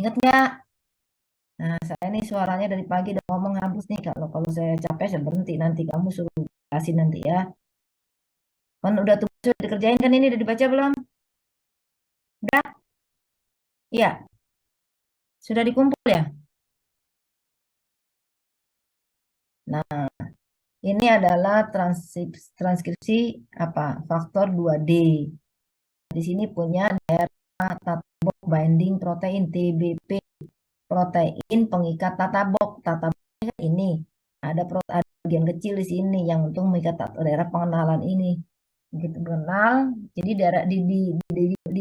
Ingat nggak? Nah, saya nih suaranya dari pagi udah ngomong habis nih. Kalau saya capek saya berhenti. Nanti kamu suruh kasih nanti ya. Kan udah tuh sudah dikerjain kan, ini udah dibaca belum? Udah? Iya, sudah dikumpul ya. Nah, ini adalah transkripsi apa? Faktor 2D. Di sini punya tata box binding protein TBP, protein pengikat tata box. Tata box kan ini ada bagian kecil di sini yang untuk mengikat daerah pengenalan ini. Begitu kenal, jadi daerah di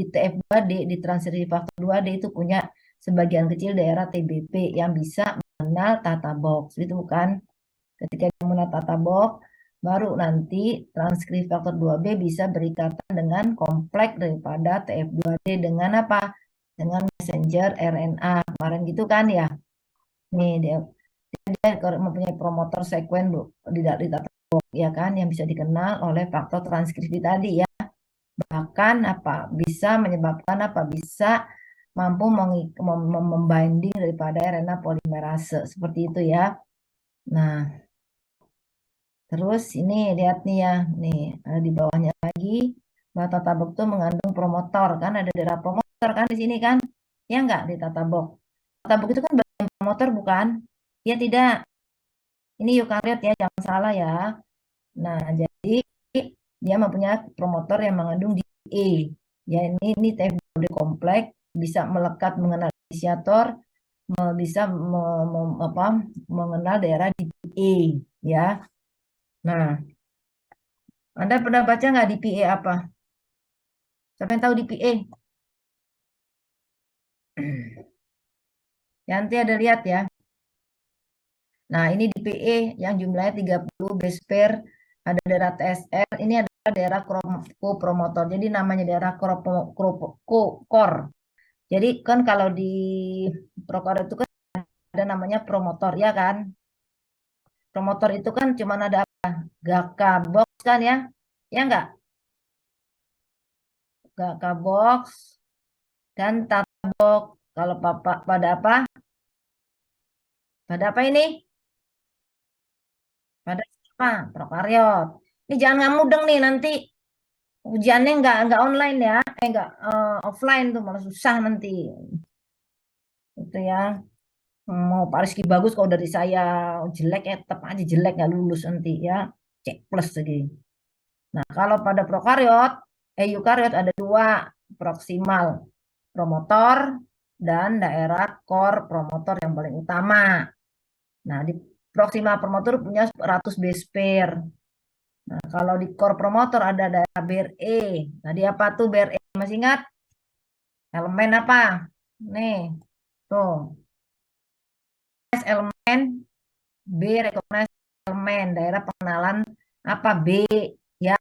TF2D, di transkripsi faktor 2D itu punya sebagian kecil daerah TBP yang bisa mengenal tata box, itu bukan. Ketika dia mengenal tata box, baru nanti transkripsi faktor 2B bisa berikatan dengan kompleks daripada TF2D dengan apa? Dengan messenger RNA kemarin gitu kan ya. Nih dia mempunyai promotor sekuen di tata box ya kan, yang bisa dikenal oleh faktor transkripsi tadi ya. Bahkan apa bisa menyebabkan apa bisa mampu membinding daripada RNA polimerase seperti itu ya. Nah, terus ini lihat nih ya, nih ada di bawahnya lagi bahwa tata box itu mengandung promotor kan, ada daerah promotor kan di sini kan, ya enggak di tata box. Tata box itu kan bagian promotor bukan? Ya tidak. Ini eukariot ya, jangan salah ya. Nah, jadi dia mempunyai promotor yang mengandung DA. Ya, ini TFW kompleks bisa melekat mengenal inisiator, bisa mengenal daerah DA ya. Nah, Anda pernah baca nggak DPA apa? Siapa yang tahu DPA? Ya, nanti ada lihat ya. Nah, ini DPA yang jumlahnya 30 base pair, ada daerah TSR, ini adalah daerah kopromotor. Jadi namanya daerah core. Jadi kan kalau di prokaryote itu kan ada namanya promotor ya kan. Promotor itu kan cuma ada apa? GAK box kan ya. Ya enggak? GAK box dan tata box. Kalau pada apa? Pada apa ini? Pada apa? Prokariot. Ini jangan nggak mudeng nih nanti ujiannya nggak online ya. Nggak offline tuh malah susah nanti. Itu ya. Mau Pak Rizky bagus kalau dari saya jelek ya tetap aja jelek nggak lulus nanti ya. Cek plus lagi. Nah, kalau pada prokariot, eukariot ada dua, proksimal promotor dan daerah core promotor yang paling utama. Nah, di proksimal promotor punya 100 base pair. Nah, kalau di core promotor ada daerah BRE. Tadi apa tuh BRE? Masih ingat? Elemen apa? Nih, tuh. Elemen B, recognize elemen, daerah pengenalan apa B, ya.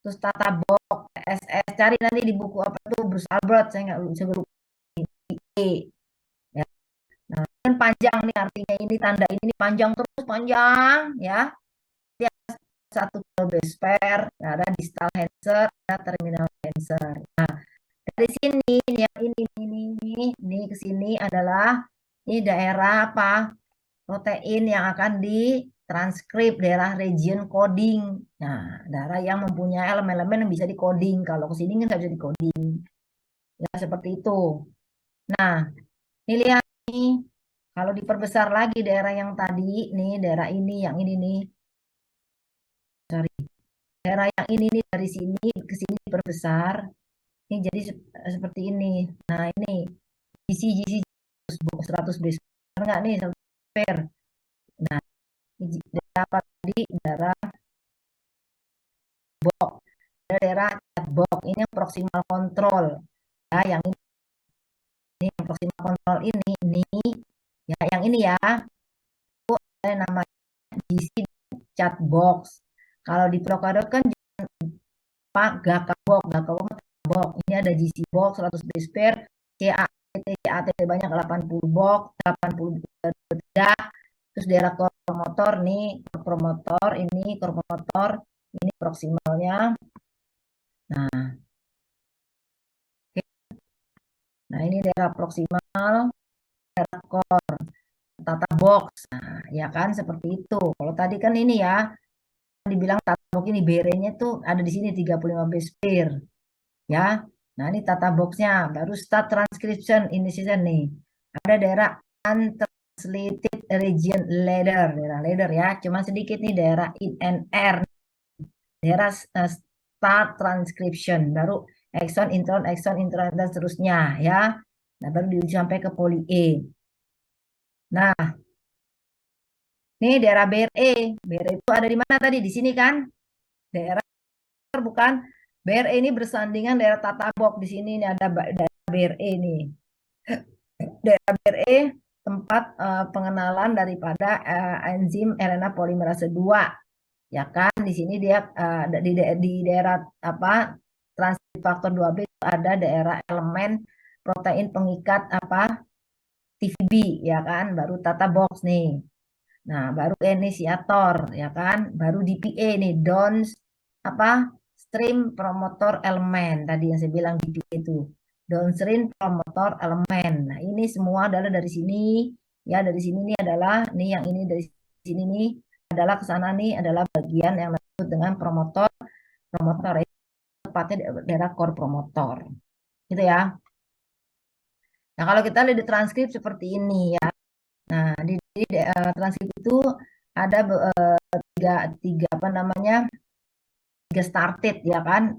Terus tata box, SS, cari nanti di buku apa tuh Bruce Albert, saya nggak bisa lupa. E, ya. Nah, kan panjang nih artinya ini tanda ini panjang terus panjang, ya. Dia satu base pair, ada distal Hensel, ada terminal Hensel. Nah, dari sini yang ini ke sini adalah ini daerah apa? Protein yang akan ditranskrip daerah region coding. Nah, daerah yang mempunyai elemen-elemen yang bisa di-coding. Kalau ke sini nggak bisa di-coding. Ya, seperti itu. Nah, ini lihat nih. Kalau diperbesar lagi daerah yang tadi, nih daerah ini, yang ini nih. Sorry. Daerah yang ini nih dari sini ke sini diperbesar. Ini jadi seperti ini. Nah, ini GC 100 base. Benar nggak nih? 100 pair. Nah, daerah apa tadi? Daerah box. Daerah chat box. Ini yang proximal control. Ya, yang ini yang proximal control ini ya, yang ini ya. Itu ada namanya GC chat box. Kalau di Procadot kan Pak Gaka box, box. Ini ada GC box 100 base pair, CAT banyak 80 box, 80 tidak. Terus daerah core promotor nih, core promotor ini core promotor, ini proximalnya. Nah, oke. Nah ini daerah proximal core, tata box. Nah, ya kan seperti itu. Kalau tadi kan ini ya, dibilang tata box ini BR-nya tuh ada di sini 35 base pair. Ya. Nah, ini tata boxnya. Baru start transcription initiation nih. Ada daerah untranslated region ladder, daerah ladder ya. Cuma sedikit nih daerah in and R, daerah start transcription. Baru exon, intron, dan seterusnya ya. Nah, baru diuji sampai ke poly E. Nah, ini daerah BRE. BRE itu ada di mana tadi? Di sini kan? Daerah bukan? BRE ini bersandingan daerah tata box. Di sini ini ada daerah BRE nih. Daerah BRE tempat pengenalan daripada enzim RNA polimerase 2. Ya kan? Di sini dia di daerah apa? Transkrip faktor 2B itu ada daerah elemen protein pengikat apa? TVB ya kan? Baru tata box nih. Nah, baru inisiator ya kan, baru DPA nih, apa stream promotor elemen tadi yang saya bilang DPA itu, downstream promotor elemen. Nah, ini semua adalah dari sini ya, dari sini nih adalah nih yang ini dari sini nih adalah ke sana nih adalah bagian yang disebut dengan promotor promotor itu tepatnya daerah core promotor. Gitu ya. Nah, kalau kita lihat di transkrip seperti ini ya. Nah, di transkrip itu ada tiga apa namanya, tiga started ya kan,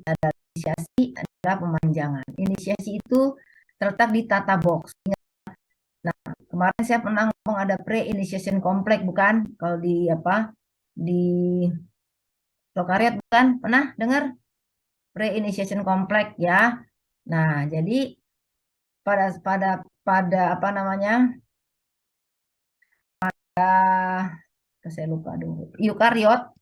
ada inisiasi, ada pemanjangan. Inisiasi itu terletak di tata box. Nah, kemarin saya pernah ngomong ada pre-initiation complex bukan, kalau di apa, di prokariot bukan, pernah dengar pre-initiation complex ya. Nah, jadi pada pada pada apa namanya, saya lupa dulu, eukariot.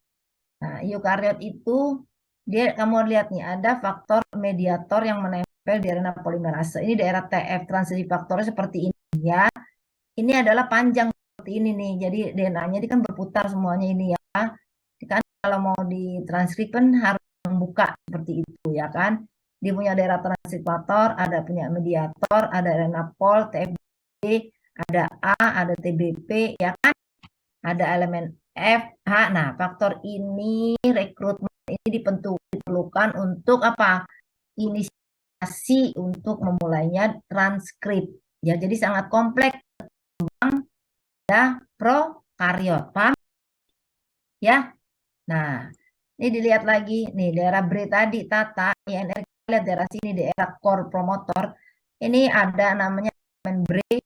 Nah, eukariot itu dia, kamu lihat nih ada faktor mediator yang menempel di RNA polimerase. Ini daerah TF, transisi faktornya seperti ini ya. Ini adalah panjang seperti ini nih. Jadi DNA-nya ini kan berputar semuanya ini ya. Kan kalau mau ditranskrip kan harus membuka seperti itu ya kan. Dia punya daerah transkriptor, ada punya mediator, ada RNA pol, TFB, ada A, ada TBP ya kan. Ada elemen F, H. Nah, faktor ini rekrutmen ini diperlukan untuk apa? Inisiasi untuk memulainya transkrip. Ya, jadi sangat kompleks ya prokariot. Paham? Ya. Nah, ini dilihat lagi nih daerah BRE tadi tata INR, lihat daerah sini daerah core promotor. Ini ada namanya elemen BRE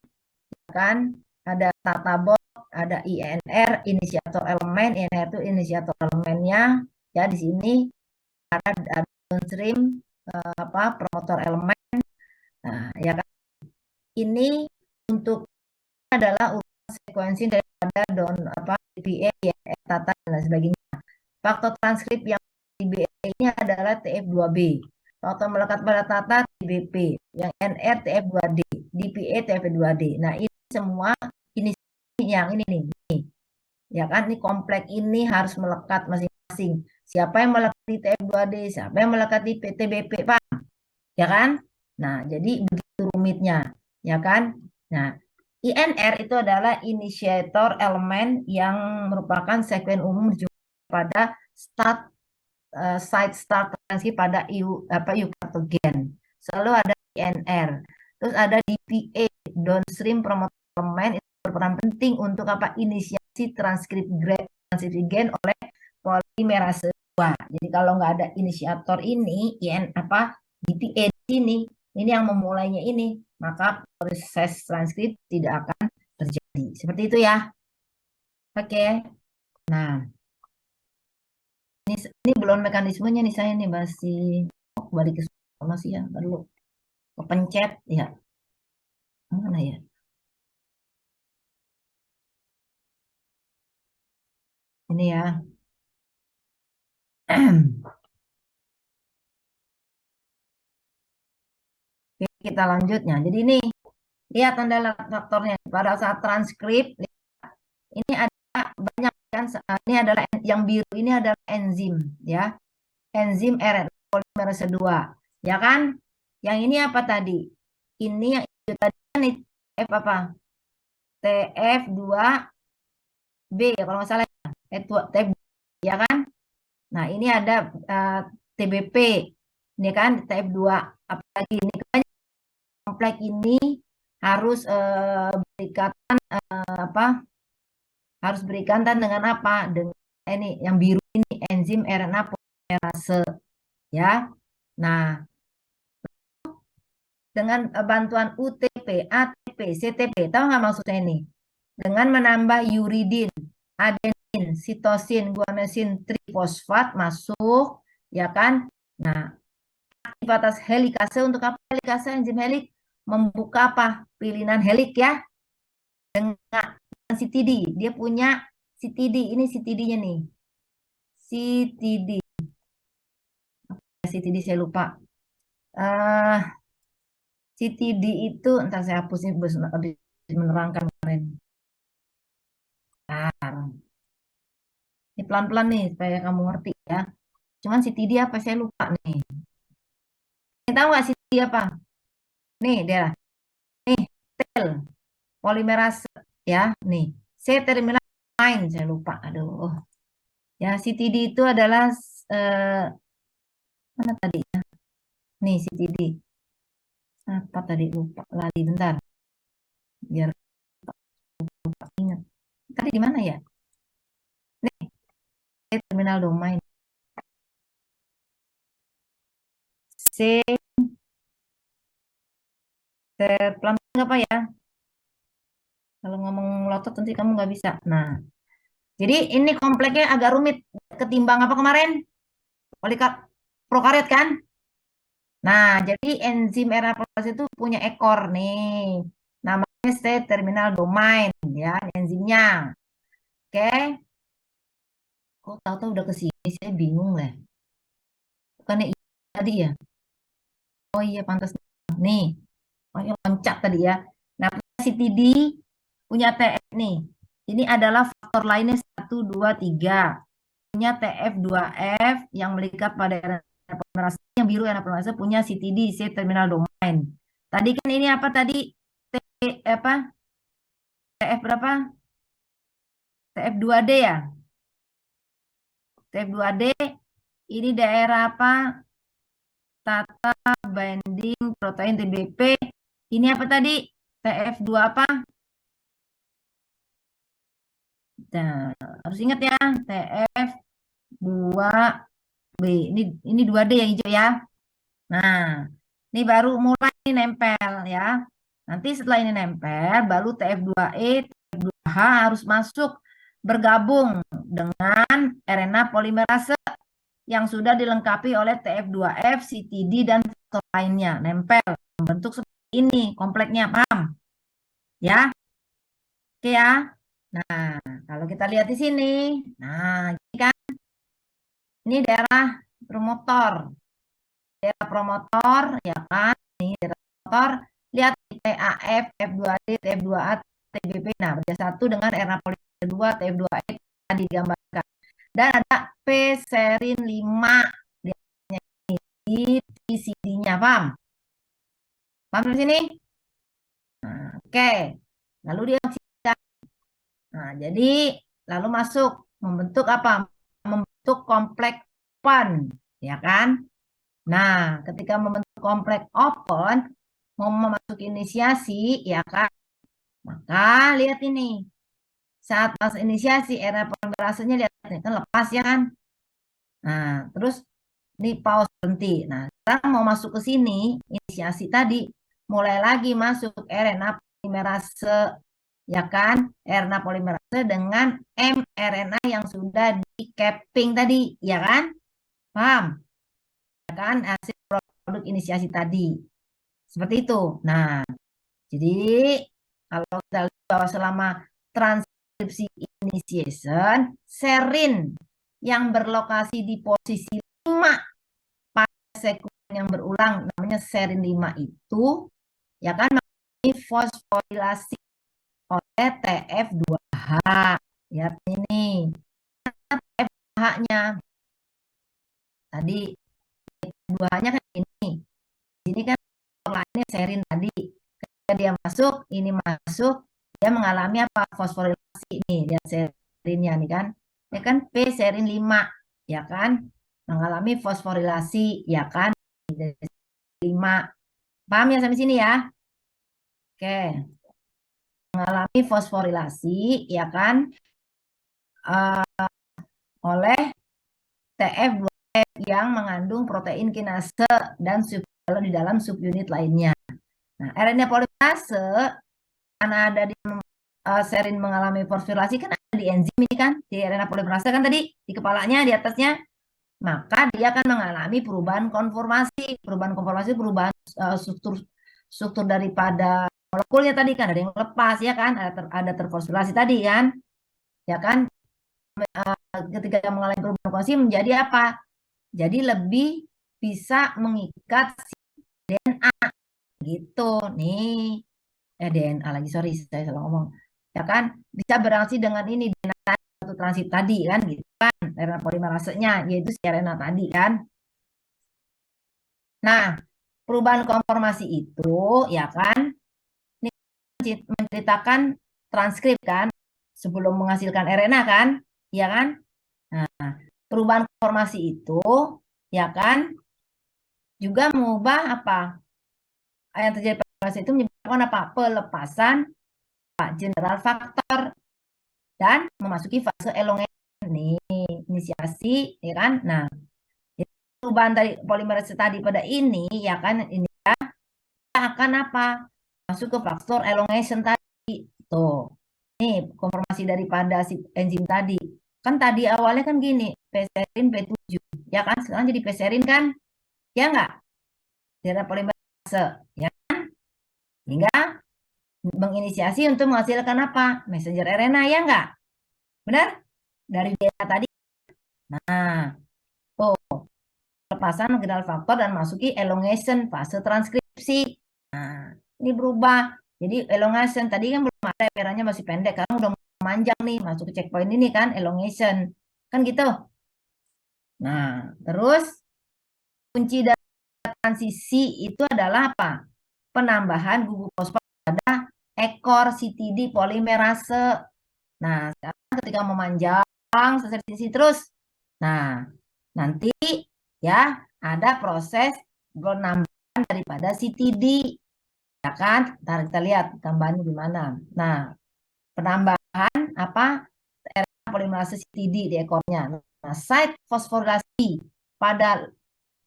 kan, ada tata box, ada INR inisiator elemen, INR itu inisiator elemennya ya. Di sini ada downstream apa promotor elemen. Nah, ya kan, ini untuk adalah urutan sekuensi daripada apa DPA ya, tata dan lain sebagainya. Faktor transkrip yang DBA ini adalah TF2B. Faktor melekat pada tata TBP, yang NR TF2D, DPA TF2D. Nah, ini semua ini yang ini nih. Ya kan, ini kompleks ini harus melekat masing-masing. Siapa yang melekati TF2D, siapa yang melekati PTBP, Pak? Ya kan? Nah, jadi begitu rumitnya, ya kan? Nah, INR itu adalah inisiator elemen yang merupakan sekuen umum pada start site start transkrip pada apa eukaryogen. Selalu ada INR. Terus ada DPA, downstream promoter elemen, itu berperan penting untuk apa? Inisiasi transkrip gen oleh polimerase 2. Jadi kalau nggak ada inisiator ini, apa DPA ini yang memulainya ini, maka proses transkrip tidak akan terjadi. Seperti itu ya. Oke. Nah, ini belum mekanismenya nih, saya nih masih balik ke masih ya, baru kepencet ya. Mana ya? Ini ya. Oke, kita lanjutnya. Jadi ini lihat tanda faktornya pada saat transkrip. Ini ada banyak kan, ini adalah yang biru ini adalah enzim ya. Enzim RNA polimerase 2 ya kan. Yang ini apa tadi? Ini yang tadi kan TF apa? TF2B ya kalau nggak salah ya. TF ya kan? Nah, ini ada TBP. Ini kan TF2. Apalagi ini kan komplek ini harus berikatan apa? Harus berikatan dengan apa? Dengan ini yang biru ini enzim RNA polimerase ya. Nah, dengan bantuan UTP, ATP, CTP, tahu nggak maksudnya ini? Dengan menambah uridin, adenin, sitosin, guanosine, trifosfat masuk, ya kan? Nah, aktivitas helikase untuk apa? Helikase enzim helik membuka apa? Pilihan helik ya dengan CTD. Dia punya CTD. Ini CTD-nya nih. CTD. CTD saya lupa. CTD itu, entar saya hapus ini habis menerangkan kemarin. Nah, ini pelan-pelan nih supaya kamu ngerti ya. Cuman CTD apa saya lupa nih. Ini tahu nggak CTD apa? Nih dia, nih tel polimerase ya, nih C terminal main saya lupa. Aduh, ya CTD itu adalah eh, mana tadi ya? Nih CTD apa tadi lupa lari bentar biar lupa ingat. Tadi di mana ya? Nih C terminal domain C pelan nggak apa ya? Kalau ngomong melotot nanti kamu nggak bisa. Nah, jadi ini kompleknya agak rumit ketimbang apa kemarin? Polikat prokariot kan? Nah, jadi enzim erapolirase itu punya ekor nih. Namanya C terminal domain ya, enzimnya. Oke. Kok tahu-tahu udah ke sini saya bingung lah. Bukannya tadi ya? Oh iya pantas nih. Oh yang loncat tadi ya. Nah, punya CTD, punya TF nih. Ini adalah faktor lainnya 1, 2, 3. Punya TF2F yang melikat pada RNA polimerase yang biru RNA polimerase punya CTD C terminal domain. Tadi kan ini apa tadi? T apa? TF berapa? TF2D ya? TF2D ini daerah apa? Tata binding protein TBP. Ini apa tadi? TF2 apa? Nah, harus ingat ya, TF2B. Ini 2D yang hijau ya. Nah, ini baru mulai nempel ya. Nanti setelah ini nempel, baru TF2E, TF2H harus masuk bergabung dengan RNA polimerase yang sudah dilengkapi oleh TF2F, CTD, dan faktor lainnya. Nempel, membentuk seperti ini kompleknya, paham? Ya, oke ya. Nah, kalau kita lihat di sini, nah ini kan, ini daerah promotor. Daerah promotor, ya kan? Ini daerah promotor. Lihat TAF, F2D, TF2A, TBP. Nah, bersatu dengan RNA polimerase 2, TF2E tadi digambarkan. Dan ada P-serin 5 di PCD-nya, paham? Paham di sini? Nah, oke. Lalu dia oksidan. Nah, jadi lalu masuk membentuk apa? Membentuk kompleks open, ya kan? Nah, ketika membentuk kompleks open, mau memasuki inisiasi, ya kan? Maka lihat ini, saat pas inisiasi era polimerasenya lihat ini kan lepas ya kan? Nah, terus ini pause berhenti. Nah, sekarang mau masuk ke sini, inisiasi tadi, mulai lagi masuk RNA polimerase, ya kan? RNA polimerase dengan mRNA yang sudah di capping tadi, ya kan? Paham? Ya kan? Hasil produk inisiasi tadi. Seperti itu. Nah, jadi kalau kita lihat bahwa selama transkripsi initiation, serin yang berlokasi di posisi 5 sekulen yang berulang namanya serin 5 itu ya kan mengalami fosforilasi oleh TF2H. Lihat ini TF2H-nya tadi TF2H-nya kan ini kan lainnya serin tadi dia masuk, ini masuk, dia mengalami apa? Fosforilasi nih, dia serinnya nih kan. Ya kan P serin 5, ya kan? Mengalami fosforilasi, ya kan? 5. Paham ya sampai sini ya? Oke, mengalami fosforilasi, ya kan? Oleh TF2F yang mengandung protein kinase dan kalau di dalam subunit lainnya. Nah, RNA polimerase karena ada di serin mengalami fosforilasi kan ada di enzim ini kan, di RNA polimerase kan tadi di kepalanya di atasnya, maka dia akan mengalami perubahan konformasi. Perubahan konformasi perubahan struktur struktur daripada molekulnya tadi kan ada yang lepas ya kan, ada terfosforilasi tadi kan, ya kan. Ketika mengalami perubahan konformasi menjadi apa? Jadi lebih bisa mengikat DNA gitu nih. DNA lagi, sorry saya salah ngomong. Ya kan? Bisa bereaksi dengan ini DNA satu transit tadi kan gitu kan. RNA polimerasenya yaitu si RNA tadi kan. Nah, perubahan konformasi itu ya kan ini menceritakan transkrip kan sebelum menghasilkan RNA kan? Ya kan? Nah, perubahan konformasi itu ya kan juga mengubah apa? Yang terjadi pada proses itu menyebabkan apa? Pelepasan general faktor dan memasuki fase elongation nih, inisiasi, ya kan? Nah, perubahan dari polimerase tadi pada ini, ya kan? Ini ya, akan apa? Masuk ke faktor elongation tadi. Tuh, nih konformasi daripada si enzim tadi. Kan tadi awalnya kan gini, peserin P7, ya kan? Sekarang jadi peserin kan? Ya enggak? Darah polimerase, ya. Sehingga menginisiasi untuk menghasilkan apa? Messenger RNA, ya enggak? Benar? Dari DNA tadi. Nah, tuh, lepasan general faktor dan masuki elongation, fase transkripsi. Nah, ini berubah. Jadi elongation, tadi kan belum ada, merahnya masih pendek. Karena udah memanjang nih, masuk ke checkpoint ini kan, elongation. Kan gitu. Nah, terus kunci dari transisi itu adalah apa? Penambahan gugus fosfat pada ekor CTD polimerase. Nah, sekarang ketika memanjang, sensitisi terus. Nah, nanti ya ada proses penambahan daripada CTD. Ya kan? Ntar kita lihat tambahannya di mana. Nah, penambahan apa? RNA polimerase CTD di ekornya. Nah, site fosforilasi pada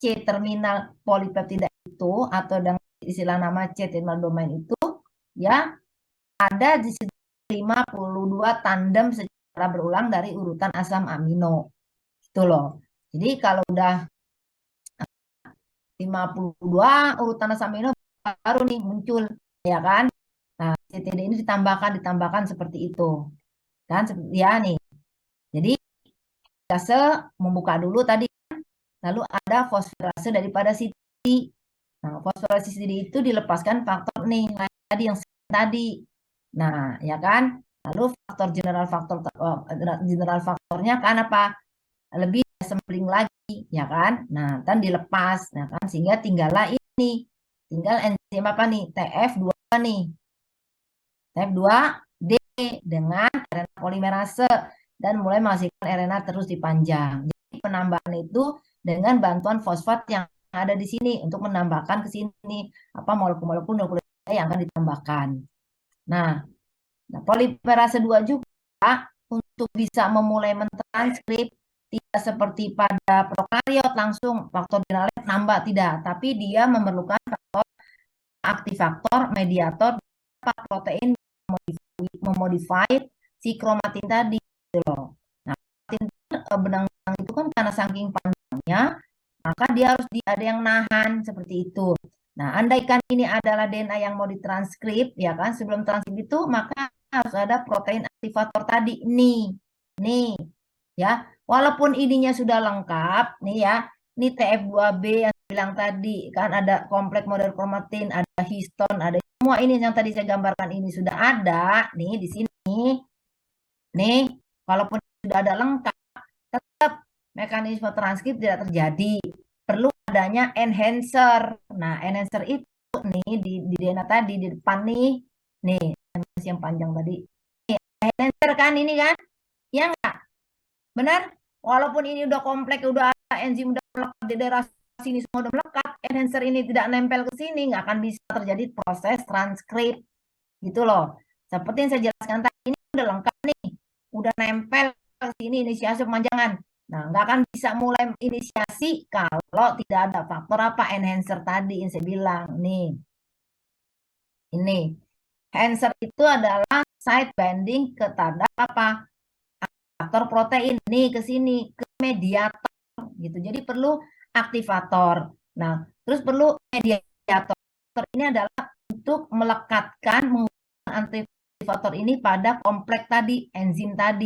C terminal polipeptida itu atau dengan istilah nama C terminal domain itu ya ada di 52 tandem secara berulang dari urutan asam amino. Itu loh. Jadi kalau udah 52 urutan asam amino baru nih muncul, ya kan? Nah, CTD ini ditambahkan seperti itu. Kan ya nih. Jadi fosforilase membuka dulu tadi, lalu ada fosforilase daripada CTD. Nah, fosforilase CTD itu dilepaskan faktor nih tadi yang tadi. Nah, ya kan? Lalu general faktornya kan apa? Lebih assembling lagi, ya kan? Nah, kan dilepas, nah kan sehingga tinggallah ini. Tinggal enzim apa nih? TF2 nih. TF2D dengan RNA polimerase dan mulai menghasilkan RNA terus dipanjang. Jadi penambahan itu dengan bantuan fosfat yang ada di sini untuk menambahkan ke sini apa molekul-molekul nukleoida yang akan ditambahkan. Nah, polimerase 2 juga untuk bisa memulai mentranskrip tidak seperti pada prokariot langsung faktor DNA nambah tidak, tapi dia memerlukan faktor aktivator, mediator, protein memodify si kromatin tadi gitu loh. Nah, benang-benang itu kan karena saking panjangnya, maka dia harus ada yang nahan seperti itu. Nah, andaikan ini adalah DNA yang mau ditranskrip, ya kan, sebelum transkrip itu maka harus ada protein aktivator tadi. Nih, ya. Walaupun ininya sudah lengkap, nih ya, ini TF2B yang bilang tadi, kan ada kompleks model kromatin, ada histon, ada semua ini yang tadi saya gambarkan ini sudah ada, nih di sini. Nih, walaupun sudah ada lengkap, tetap mekanisme transkrip tidak terjadi. Perlu adanya enhancer. Nah, enhancer itu nih di DNA tadi di depan nih yang panjang tadi. Nih, enhancer kan ini kan? Ya nggak? Benar? Walaupun ini udah kompleks, udah enzim udah melekat di daerah sini semua udah melekat, enhancer ini tidak nempel ke sini, nggak akan bisa terjadi proses transkrip gitu loh. Seperti yang saya jelaskan tadi, ini udah lengkap nih, udah nempel ke sini inisiasi pemanjangan. Nah, nggak akan bisa mulai inisiasi kalau tidak ada faktor apa enhancer tadi yang saya bilang. Nih, ini enhancer itu adalah site binding ke terhadap apa? Faktor protein nih ke sini ke mediator gitu. Jadi perlu aktivator. Nah, terus perlu mediator. Ini adalah untuk melekatkan menggunakan aktivator ini pada kompleks tadi, enzim tadi.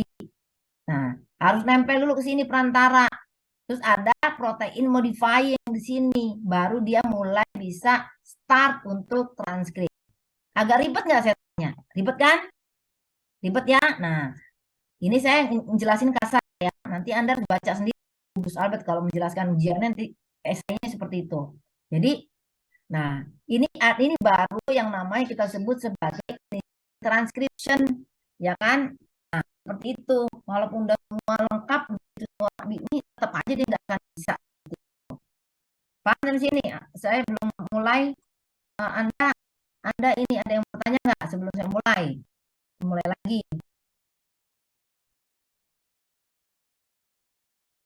Nah, harus nempel dulu ke sini perantara. Terus ada protein modifying di sini, baru dia mulai bisa start untuk transkrip. Agak ribet nggak saya tanya? Ribet kan? Ribet ya? Nah, ini saya menjelasin kasar ya. Nanti Anda baca sendiri Gus Albert kalau menjelaskan ujiannya nanti esainya seperti itu. Jadi, nah ini baru yang namanya kita sebut sebagai transcription, ya kan? Nah, seperti itu. Walaupun udah semua lengkap, ini tetap aja dia nggak akan bisa. Paham dari sini? Saya belum mulai. Anda, Anda ini ada yang bertanya nggak sebelum saya mulai? Mulai lagi.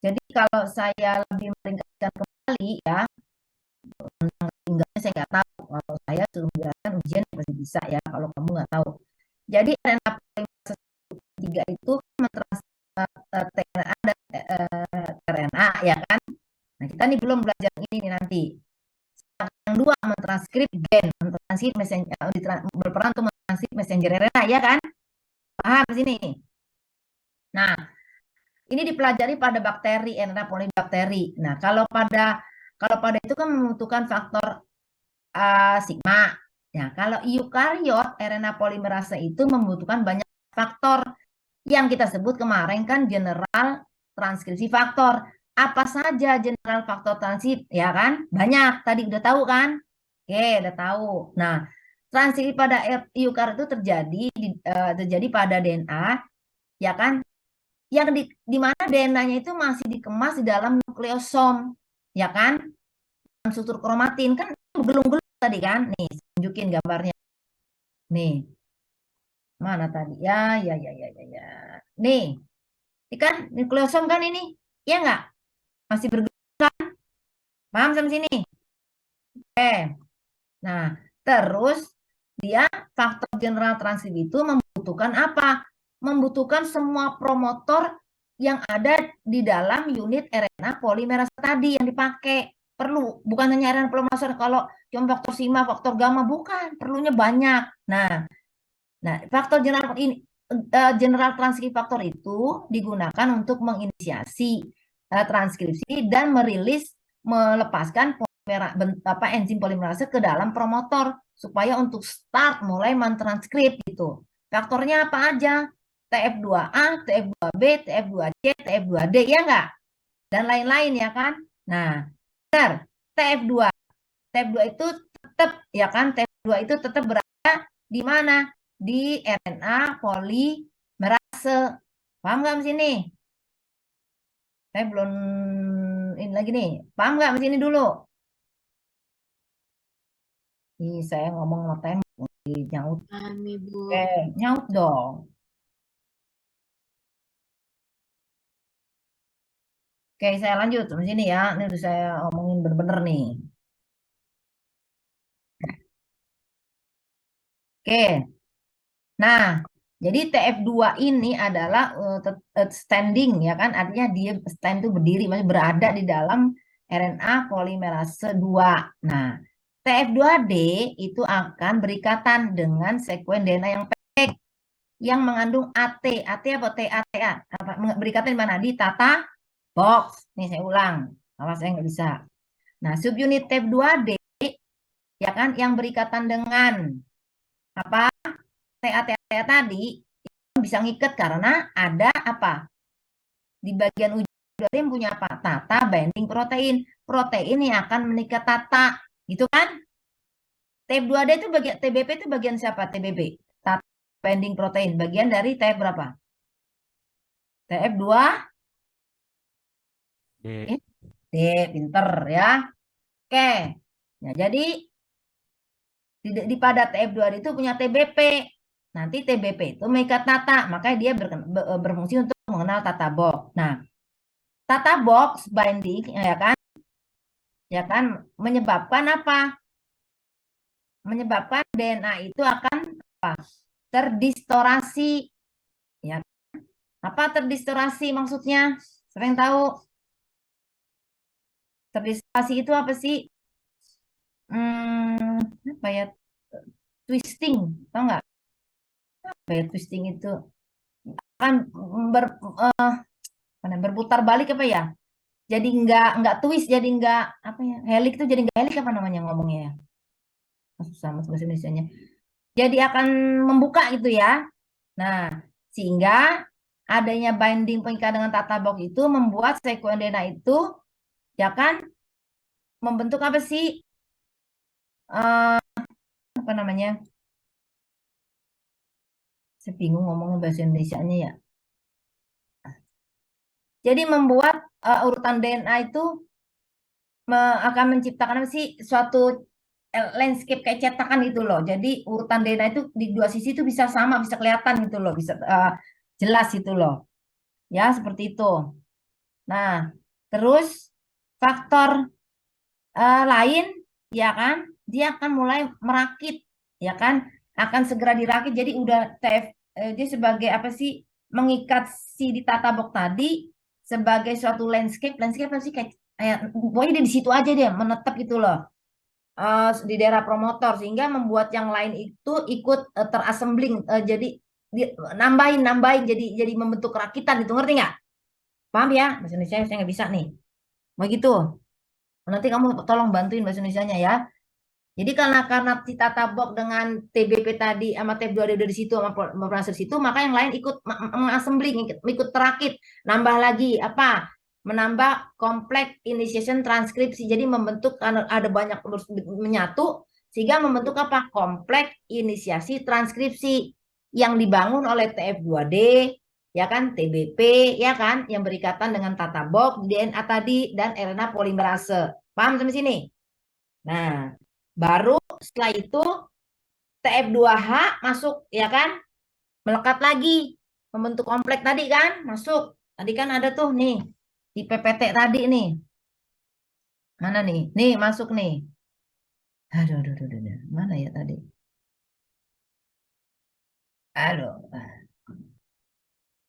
Jadi kalau saya lebih meringkatkan kembali ya, tinggalnya saya nggak tahu. Kalau saya suruh menjelaskan ujian pasti bisa ya. Kalau kamu nggak tahu. Jadi RNA polimers 3 itu TNA dan RNA ya kan. Nah kita nih belum belajar ini nih nanti. Yang dua mentranskrip gen, mentranskrip messenger, berperan untuk mentranskrip messenger RNA ya kan. Paham di sini. Nah ini dipelajari pada bakteri, RNA polibakteri. Nah kalau pada itu kan membutuhkan faktor sigma. Ya, kalau eukariot RNA polimerase itu membutuhkan banyak faktor yang kita sebut kemarin kan general transkripsi faktor. Apa saja general faktor transkripsi? Ya kan? Banyak. Tadi udah tahu kan? Oke, udah tahu. Nah, transkripsi pada eukariot itu terjadi pada DNA, ya kan? Yang di mana DNA-nya itu masih dikemas di dalam nukleosom, ya kan? Struktur kromatin kan gelung-gelung tadi kan? Nih, tunjukin gambarnya. Nih, mana tadi? Ya, ya, ya, ya, ya, ya. Nih, ini kan nukleosom kan ini? Ya nggak? Masih bergerak. Paham sampai sini? Oke. Nah, terus dia faktor general transkripsi itu membutuhkan apa? Membutuhkan semua promotor yang ada di dalam unit RNA polimerase tadi yang dipakai. Perlu, bukan hanya RNA polimerase kalau cuma faktor sigma, faktor gamma, bukan. Perlunya banyak. Nah, faktor general transkripsi faktor itu digunakan untuk menginisiasi transkripsi dan melepaskan enzim polimerase ke dalam promotor supaya untuk start mulai mentranskrip gitu. Faktornya apa aja? TF2A, TF2B, TF2C, TF2D ya enggak? Dan lain-lain ya kan? Nah, benar. TF2. TF2 itu tetap ya kan? TF2 itu tetap berada di mana? Di RNA polimerase. Paham nggak di sini? Saya belum ini lagi nih. Paham nggak di sini dulu? Ih, saya ngomong sama tembok, nyaut. Paham, Ibu. Oke, nyaut dong. Oke, saya lanjut di sini ya. Ini udah saya omongin bener-bener nih. Oke, nah jadi TF2 ini adalah standing ya kan, artinya dia stand itu berdiri, masih berada di dalam RNA polimerase 2. Nah, TF2D itu akan berikatan dengan sekuen DNA yang pendek yang mengandung AT. AT apa TATA? Apa, berikatan di mana? Di tata box. Nih saya ulang. Awas saya nggak bisa. Nah, subunit TF2D ya kan yang berikatan dengan apa? TA tadi bisa ngikat karena ada apa? Di bagian ujung yang punya apa? Tata binding protein. Protein yang akan mengikat tata. Gitu kan? TF2D itu bagian TBP itu bagian siapa? TBP. Tata binding protein. Bagian dari TF berapa? TF2 D. eh, D, pinter ya. Oke. Nah, jadi di pada TF2D itu punya TBP. Nanti TBP itu mengikat tata, makanya dia berfungsi untuk mengenal tata box. Nah, tata box binding ya kan menyebabkan apa? Menyebabkan DNA itu akan apa? Terdistorasi. Ya, apa terdistorasi maksudnya? Sering tahu terdistorasi itu apa sih? Apa ya? Twisting, tau nggak? Apa ya twisting itu kan ber, eh, berputar balik apa ya? Jadi nggak twist, jadi nggak apa ya? Helik itu jadi nggak helik apa namanya ngomongnya ya? Susah mas bahasa Indonesianya. Jadi akan membuka gitu ya. Nah, sehingga adanya binding pengikat dengan tata box itu membuat sekuens DNA itu ya kan membentuk apa sih? Eh, apa namanya? Saya bingung ngomongnya bahasa Indonesianya ya. Jadi membuat urutan DNA itu akan menciptakan apa sih suatu landscape kayak cetakan gitu loh. Jadi urutan DNA itu di dua sisi itu bisa sama, bisa kelihatan gitu loh, bisa jelas gitu loh. Ya, seperti itu. Nah, terus faktor lain ya kan, dia akan mulai merakit ya kan, akan segera dirakit. Jadi udah dia sebagai apa sih mengikat si di tata box tadi sebagai suatu landscape apa sih kayak pokoknya dia di situ aja dia menetap gitu loh di daerah promotor sehingga membuat yang lain itu ikut terassembling jadi nambahin nambahin jadi membentuk rakitan itu ngerti nggak? Paham ya? Bahasa Indonesia saya nggak bisa nih. Mau gitu. Nanti kamu tolong bantuin bahasa Indonesianya ya. Jadi karena si Tata Box dengan TBP tadi sama TF2 ada di situ sama Profesor di situ, maka yang lain ikut mengassembling, ikut terakit, nambah lagi apa? Menambah kompleks initiation transkripsi. Jadi membentuk karena ada banyak menyatu sehingga membentuk apa? Kompleks inisiasi transkripsi yang dibangun oleh TF2D ya kan TBP ya kan yang berikatan dengan Tata Box, DNA tadi dan RNA polimerase. Paham sampai sini? Nah, baru setelah itu TF2H masuk ya kan, melekat lagi membentuk kompleks tadi kan, masuk. Tadi kan ada tuh nih di PPT tadi nih. Mana nih? Nih masuk nih. Aduh, aduh, aduh, aduh. Mana ya tadi? Aduh.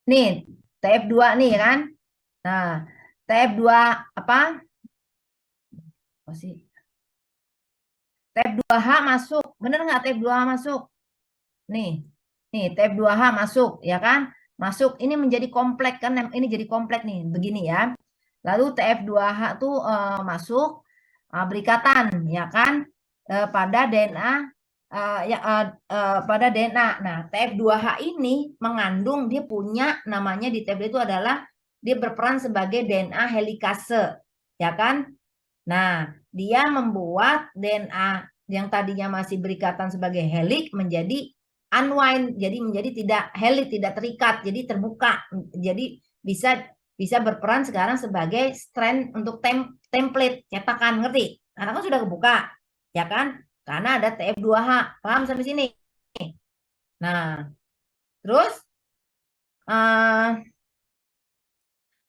Nih, TF2 nih kan. Nah, TF2 apa? Apa sih? TF2H masuk. Bener nggak TF2H masuk? Nih, nih TF2H masuk, ya kan? Masuk, ini menjadi kompleks kan? Ini jadi kompleks nih, begini ya. Lalu TF2H tuh masuk berikatan, ya kan? Pada DNA, pada DNA. Nah, TF2H ini mengandung, dia punya namanya di TF2 itu adalah dia berperan sebagai DNA helikase, ya kan? Nah, dia membuat DNA yang tadinya masih berikatan sebagai helik menjadi unwind, jadi menjadi tidak helik, tidak terikat, jadi terbuka. Jadi bisa bisa berperan sekarang sebagai strand untuk template cetakan, ngerti? Karena kan sudah kebuka, ya kan? Karena ada TF2H. Paham sampai sini? Nah, terus uh,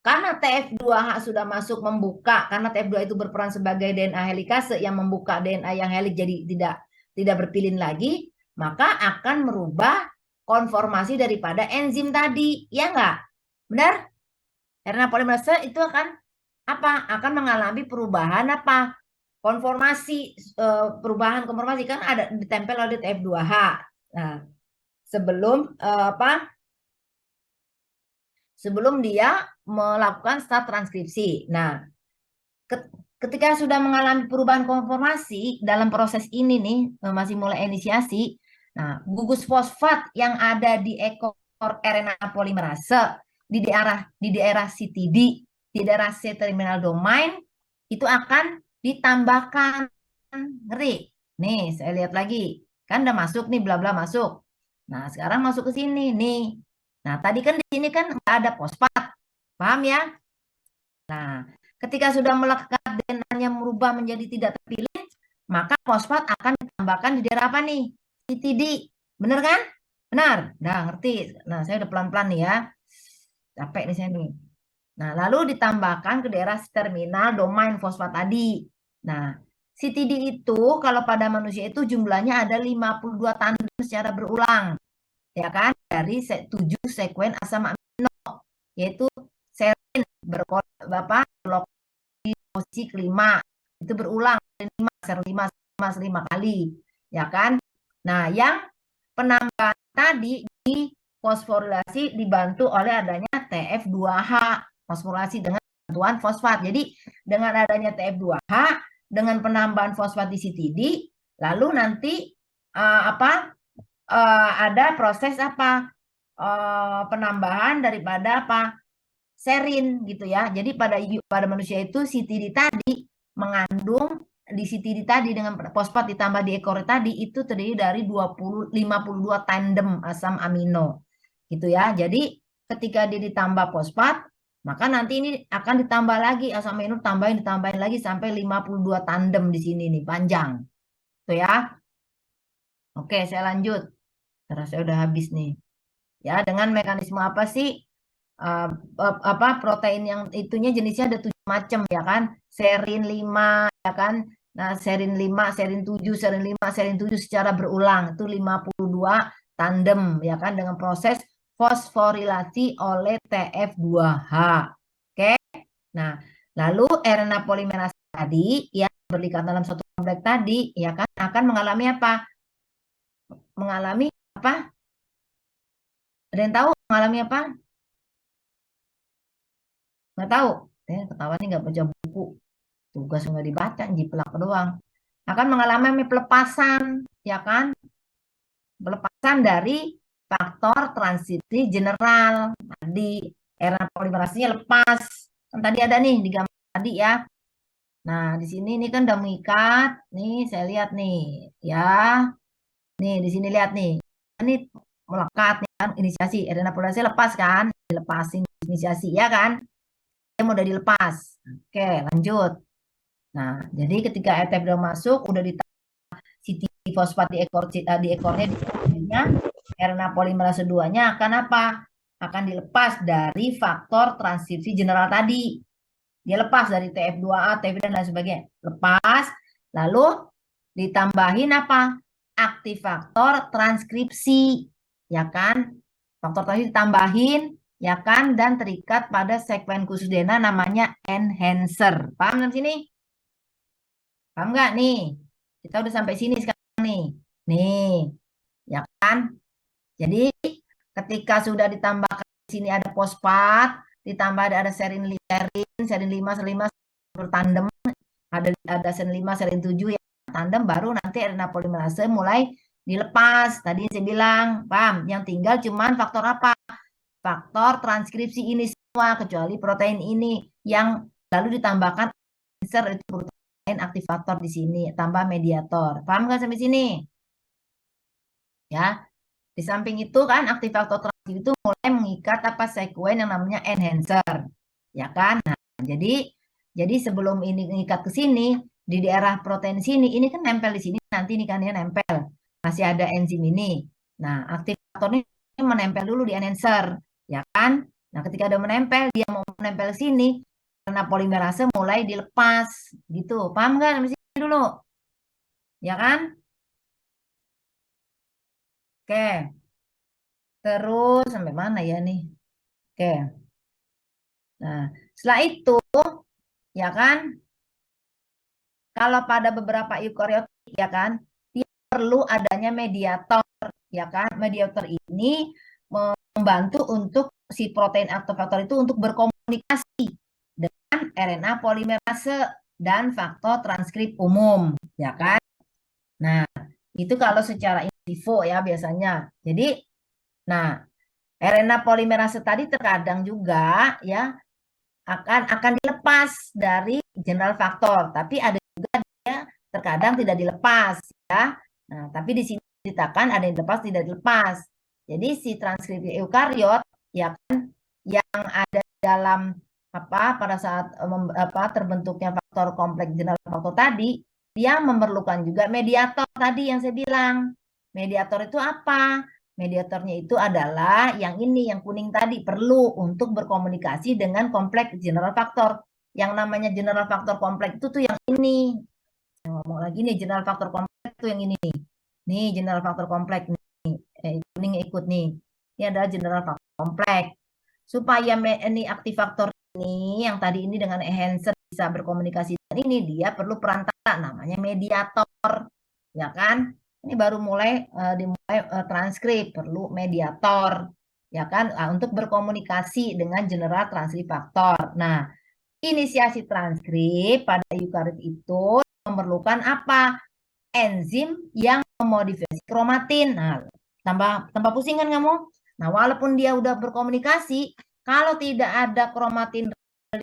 karena TF2H sudah masuk membuka, karena TF2 itu berperan sebagai DNA helikase yang membuka DNA yang helik jadi tidak berpilin lagi, maka akan merubah konformasi daripada enzim tadi, ya enggak? Benar? Karena polimerase itu akan apa? Akan mengalami perubahan apa? Konformasi, perubahan konformasi kan ada ditempel oleh TF2H. Nah, sebelum apa? Sebelum dia melakukan start transkripsi. Nah, ketika sudah mengalami perubahan konformasi dalam proses ini nih masih mulai inisiasi, nah gugus fosfat yang ada di ekor RNA polimerase di daerah CTD, di daerah C terminal domain itu akan ditambahkan, ngeri. Nih, saya lihat lagi. Kan udah masuk nih, bla bla masuk. Nah, sekarang masuk ke sini nih. Nah, tadi kan di sini kan nggak ada fosfat. Paham ya? Nah, ketika sudah melekat DNA-nya merubah menjadi tidak terpilih, maka fosfat akan ditambahkan di daerah apa nih? CTD. Bener kan? Benar. Nah, ngerti. Nah, saya udah pelan-pelan nih ya. Capek nih saya nih. Nah, lalu ditambahkan ke daerah terminal domain fosfat tadi. Nah, CTD itu kalau pada manusia itu jumlahnya ada 52 tandem secara berulang, ya kan? Dari 7 sekuen asam amino, yaitu serin bapak posisi kelima itu berulang 5 kali, ya kan? Nah, yang penambahan tadi fosforilasi dibantu oleh adanya TF2H, fosforilasi dengan bantuan fosfat. Jadi dengan adanya TF2H, dengan penambahan fosfat di CTD, lalu nanti ada proses penambahan daripada serin gitu ya. Jadi pada manusia itu CTD tadi mengandung di CTD tadi dengan fosfat ditambah di ekor tadi itu terdiri dari 52 tandem asam amino gitu ya. Jadi ketika dia ditambah fosfat, maka nanti ini akan ditambah lagi asam amino ditambahin lagi sampai 52 tandem di sini nih panjang. Tuh ya. Oke, saya lanjut. Karena saya udah habis nih. Ya, dengan mekanisme apa sih uh, protein yang itunya jenisnya ada 7 macam ya kan, serin 5 ya kan. Nah, serin 5 serin 7 serin 5 serin 7 secara berulang itu 52 tandem ya kan dengan proses fosforilasi oleh TF2H. Oke. Nah, lalu RNA polimerase tadi yang berlikat dalam satu kompleks tadi ya kan akan mengalami mengalami apa ada yang tahu mengalami apa? Nggak tahu. Ketahuan nih nggak baca buku. Tugas nggak dibaca, jiplak doang. Akan mengalami pelepasan, ya kan? Pelepasan dari faktor transisi general. Tadi RNA polimerasenya lepas. Kan tadi ada nih di gambar tadi ya. Nah, di sini ini kan udah mengikat. Nih, saya lihat nih, ya. Nih, di sini lihat nih. Ini melekat nih kan inisiasi. RNA polimerase lepas kan? Dilepasin inisiasi ya kan? Dia udah dilepas. Oke, lanjut. Nah, jadi ketika ETF udah masuk, udah ditambah CT fosfat di ekornya di ekornya, RNA polimerase 2-nya akan apa? Akan dilepas dari faktor transkripsi general tadi. Dia lepas dari TF2A, TF dan lain sebagainya. Lepas, lalu ditambahin apa? Aktivator transkripsi, ya kan? Faktor tadi ditambahin, ya kan? Dan terikat pada sekuen khusus DNA namanya enhancer. Paham di sini? Paham nggak nih? Kita udah sampai sini sekarang nih. Nih, ya kan? Jadi ketika sudah ditambahkan di sini ada fosfat, ditambah ada serin 5 serin 5 bertandem, ada serin 5 serin 7 ya, tandem baru nanti RNA polimerase mulai dilepas. Tadi saya bilang, paham? Yang tinggal cuman faktor apa? Faktor transkripsi ini semua kecuali protein ini yang lalu ditambahkan insert itu protein aktivator di sini, tambah mediator. Paham nggak sampai sini? Ya. Di samping itu kan aktivator transkripsi itu mulai mengikat sekuen yang namanya enhancer. Ya kan? Nah, jadi sebelum ini mengikat ke sini di daerah protein sini, ini kan nempel di sini nanti ini kan dia nempel. Masih ada enzim ini. Nah, aktivator ini menempel dulu di enhancer, ya kan? Nah, ketika udah menempel, dia mau menempel ke sini karena polimerase mulai dilepas gitu. Paham nggak sampai sini dulu? Ya kan? Oke. Terus sampai mana ya nih? Oke. Nah, setelah itu ya kan, kalau pada beberapa eukariotik ya kan, dia perlu adanya mediator ya kan. Mediator ini membantu untuk si protein aktivator itu untuk berkomunikasi dengan RNA polimerase dan faktor transkrip umum ya kan. Nah, itu kalau secara in vivo ya biasanya. Jadi, nah, RNA polimerase tadi terkadang juga ya akan dilepas dari general faktor, tapi ada juga dia terkadang tidak dilepas ya. Nah, tapi di sini diceritakan ada yang dilepas tidak dilepas. Jadi si transkripsi eukariot ya kan yang ada dalam pada saat terbentuknya faktor kompleks general faktor tadi, dia memerlukan juga mediator tadi yang saya bilang. Mediator itu apa? Mediatornya itu adalah yang ini, yang kuning tadi, perlu untuk berkomunikasi dengan kompleks general faktor. Yang namanya general faktor kompleks itu tuh yang ini. Saya ngomong lagi nih, general faktor kompleks tuh yang ini nih. Nih, general faktor kompleks nih. Kuning ikut nih. Ini adalah general faktor kompleks. Supaya ini aktif faktor ini, yang tadi ini dengan enhancer bisa berkomunikasi dengan ini, dia perlu perantara namanya mediator. Ya kan? Ini baru dimulai transkrip, perlu mediator. Ya kan? Untuk berkomunikasi dengan general transkrip faktor. Nah, inisiasi transkrip pada eukariot itu memerlukan apa? Enzim yang memodifikasi kromatin. Nah, tambah pusing kan kamu? Nah, walaupun dia udah berkomunikasi, kalau tidak ada kromatin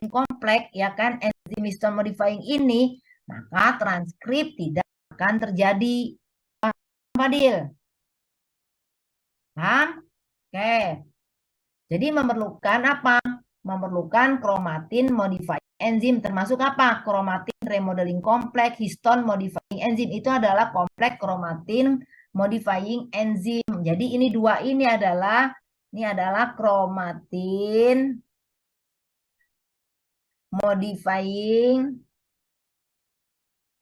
kompleks, ya kan, enzim histone modifying ini, maka transkrip tidak akan terjadi. Fadil, paham? Oke. Jadi memerlukan apa? Memerlukan kromatin modifying enzim, termasuk apa? Kromatin remodeling kompleks, histone modifying enzim, itu adalah kompleks kromatin modifying enzim. Jadi ini dua ini adalah kromatin modifying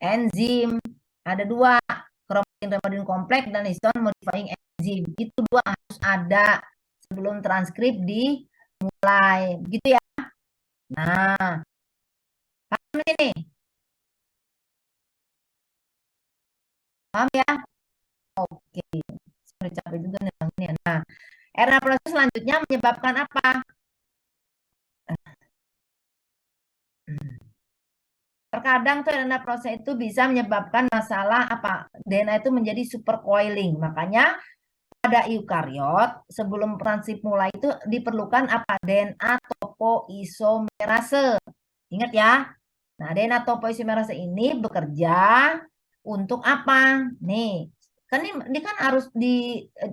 enzim. Ada dua, kromatin remodeling kompleks dan histone modifying enzim. Itu dua harus ada sebelum transkrip dimulai. Gitu ya. Nah, paham ini? Paham ya? Oke. Sudah capek juga nih Bang, ini. Nah, RNA proses selanjutnya menyebabkan apa? Terkadang tuh RNA proses itu bisa menyebabkan masalah apa? DNA itu menjadi supercoiling. Makanya pada eukariot sebelum transkrip mulai itu diperlukan apa? DNA topoisomerase. Ingat ya? Nah, DNA topoisomerase ini bekerja untuk apa? Nih, kan ini kan harus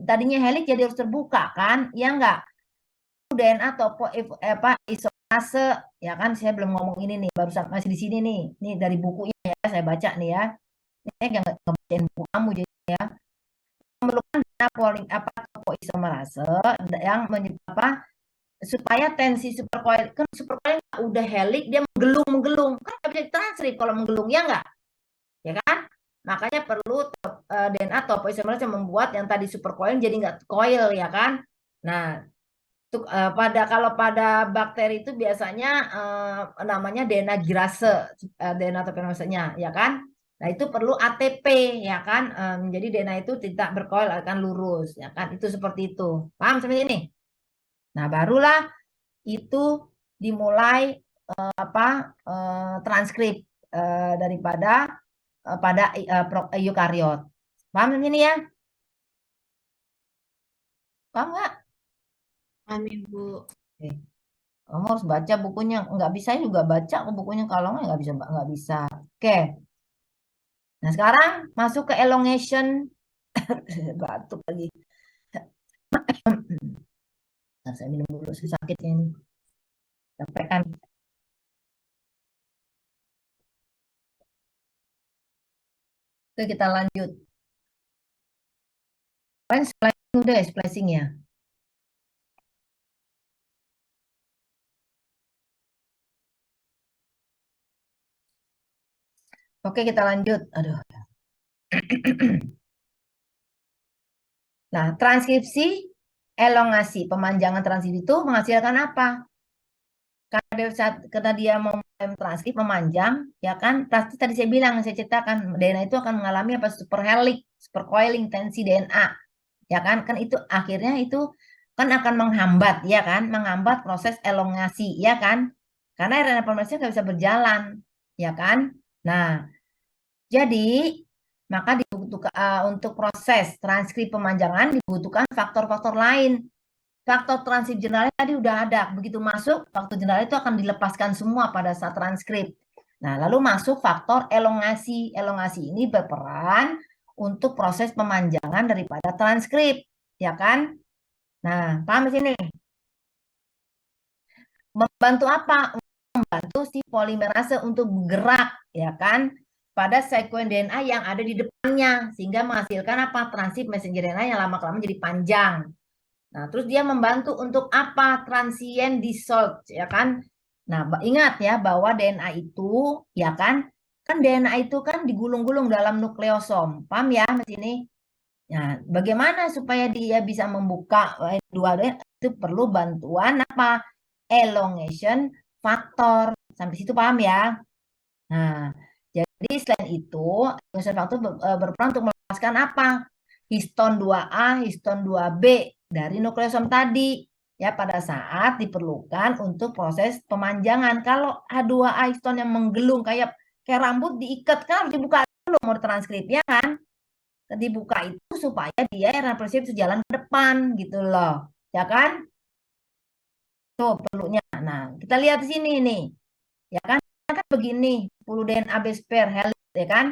tadinya helix jadi harus terbuka kan? Ya enggak? DNA isomerase ya kan? Saya belum ngomong ini nih, baru masih di sini nih. Nih dari bukunya ya, saya baca nih ya. Ini nggak ngebacain buku kamu jadi ya. Memerlukan DNA topoisomerase yang menyebabkan supaya tensi supercoil kan supercoil udah helix dia menggelung kan nggak bisa ditranskrip kalau menggelung ya nggak ya kan makanya perlu DNA topoisomerase yang membuat yang tadi supercoil jadi nggak coil ya kan. Nah kalau pada bakteri itu biasanya namanya DNA girase DNA topoisomerasenya ya kan. Nah itu perlu ATP ya kan. Jadi DNA itu tidak bercoil akan lurus ya kan, itu seperti itu. Paham sampai ini? Nah barulah itu dimulai transkrip daripada pada eukariot. Paham ini ya? Paham nggak? Amin, Bu. Oke. Kamu harus baca bukunya. Nggak bisa juga baca bukunya, kalau nggak bisa nggak bisa. Oke. Nah sekarang masuk ke elongation. Batuk lagi. Nah, saya minum dulu, saya sakitnya ini. Capek kan? Oke, kita lanjut. Kan splicing udah ya, splicing ya. Oke, kita lanjut. Aduh. Nah, transkripsi elongasi, pemanjangan transkripsi itu menghasilkan apa? Karena dia mau transkrip memanjang, ya kan? Pasti tadi saya bilang, saya ceritakan, DNA itu akan mengalami apa? Superhelix, supercoiling tensi DNA, ya kan? Kan itu akhirnya itu kan akan menghambat, ya kan? Menghambat proses elongasi, ya kan? Karena RNA polimerase nggak bisa berjalan, ya kan? Nah, jadi maka dibutuhkan untuk proses transkrip pemanjangan dibutuhkan faktor-faktor lain. Faktor transkrip jurnalnya tadi udah ada. Begitu masuk, faktor jurnalnya itu akan dilepaskan semua pada saat transkrip. Nah, lalu masuk faktor elongasi. Elongasi ini berperan untuk proses pemanjangan daripada transkrip, ya kan? Nah, paham di sini? Membantu apa? Membantu si polimerase untuk bergerak, ya kan? Pada sekuen DNA yang ada di depannya, sehingga menghasilkan apa? Transip messenger DNA yang lama-kelamaan jadi panjang. Nah, terus dia membantu untuk apa? Transient dissolve, ya kan? Nah, ingat ya bahwa DNA itu, ya kan DNA itu kan digulung-gulung dalam nukleosom. Paham ya di sini? Nah, bagaimana supaya dia bisa membuka dua itu perlu bantuan apa? Elongation factor. Sampai situ paham ya? Nah, jadi selain itu, elongation factor berperan untuk melepaskan apa? Histon 2A, histon 2B dari nukleosom tadi. Ya, pada saat diperlukan untuk proses pemanjangan. Kalau H2A histon yang menggelung kayak rambut diikat kan harus dibuka dulu mau transkrip ya kan? Dibuka itu supaya dia RNA polymerase sejalan ke depan gitu loh. Ya kan? Tuh perlunya. Nah, kita lihat di sini nih. Ya kan begini, 10 DNA base pair helix ya kan?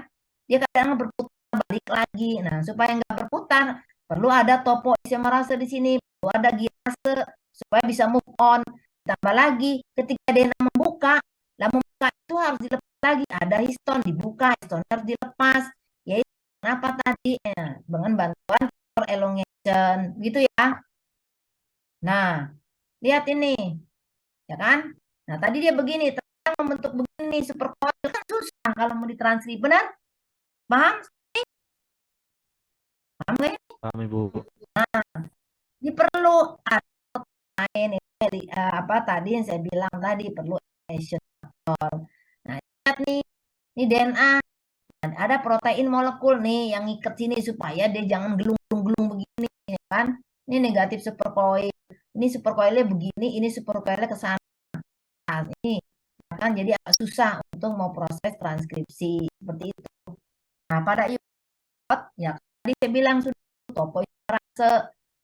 Dia kadang berputar balik lagi. Nah, supaya nggak berputar, perlu ada topo isomerase di sini, perlu ada girase supaya bisa move on. Tambah lagi, ketika DNA membuka, lah membuka itu harus dilepas lagi. Ada histon dibuka, histon harus dilepas. Yaitu kenapa tadi dengan bantuan elongation gitu ya. Nah, lihat ini, ya kan? Nah, tadi dia begini, ternyata membentuk begini supercoil kan susah kalau mau ditranskrip, benar? Paham? Paham nggak? Paham Ibu. Ini perlu lain apa tadi yang saya bilang tadi perlu elongation factor. Nah, lihat nih, ini DNA ada protein molekul nih yang ngikat sini supaya dia jangan gelung-gelung begini ya kan. Ini negatif supercoil. Ini supercoilnya begini, ini supercoilnya ke sana. Ini kan jadi agak susah untuk mau proses transkripsi seperti itu. Nah, pada iot ya tadi saya bilang sudah topoimerase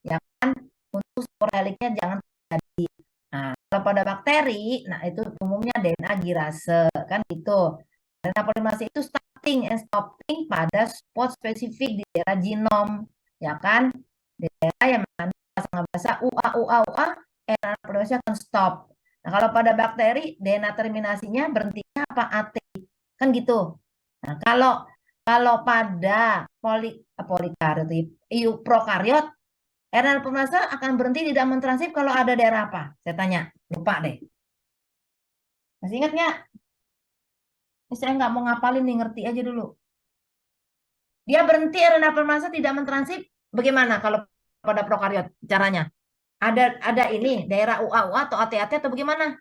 ya kan untuk sporoheliknya jangan terjadi. Nah, kalau pada bakteri, nah itu umumnya DNA girase kan gitu. DNA polimerase itu starting and stopping pada spot spesifik di daerah genom, ya kan? Di daerah yang mengandung bahasa UA, RNA polimerase akan stop. Nah, kalau pada bakteri, DNA terminasinya berhentinya apa? AT. Kan gitu. Nah, kalau pada polikariot, prokariot, RNA polimerase akan berhenti tidak mentranskrip kalau ada daerah apa? Saya tanya. Lupa deh. Masih ingat nggak? Saya nggak mau ngapalin nih, ngerti aja dulu. Dia berhenti RNA polimerase tidak mentranskrip. Bagaimana kalau pada prokariot caranya? Ada ini daerah UA atau AT atau bagaimana?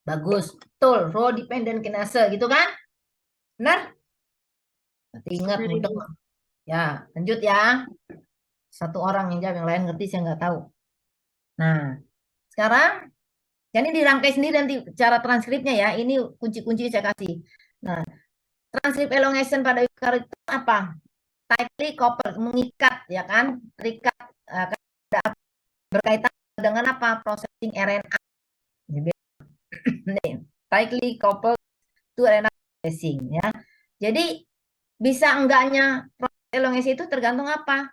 Bagus, betul. Row dependent kinase gitu kan? Benar? Berarti ingat Benar, mudah. Ibu. Ya, lanjut ya. Satu orang yang jawab, yang lain ngerti saya nggak tahu. Nah, sekarang jadi dirangkai sendiri nanti cara transkripnya ya. Ini kunci-kunci saya kasih. Nah, transkrip elongation pada eukaryotik itu apa? Tightly coupled, mengikat ya kan? Terikat berkaitan dengan apa? Processing RNA. Nih, tightly coupled to RNA processing ya. Jadi bisa enggaknya proses elongasi itu tergantung apa?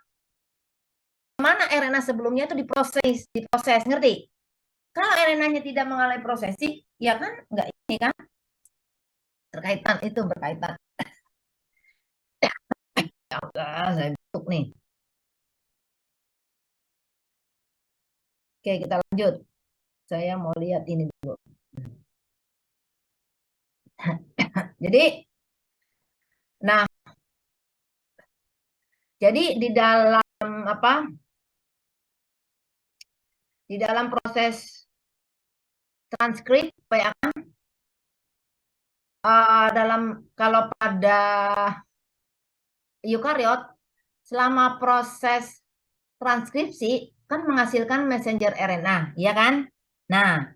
Mana RNA sebelumnya itu diproses, ngerti? Kalau RNA-nya tidak mengalami prosesi, ya kan enggak ini kan? Terkaitan itu berkaitan. Ya udah, saya tutup nih. Oke, kita lanjut. Saya mau lihat ini dulu. Jadi, nah, jadi di dalam apa? Di dalam proses transkrip ya kan? Dalam kalau pada eukariot selama proses transkripsi kan menghasilkan messenger RNA, ya kan? Nah,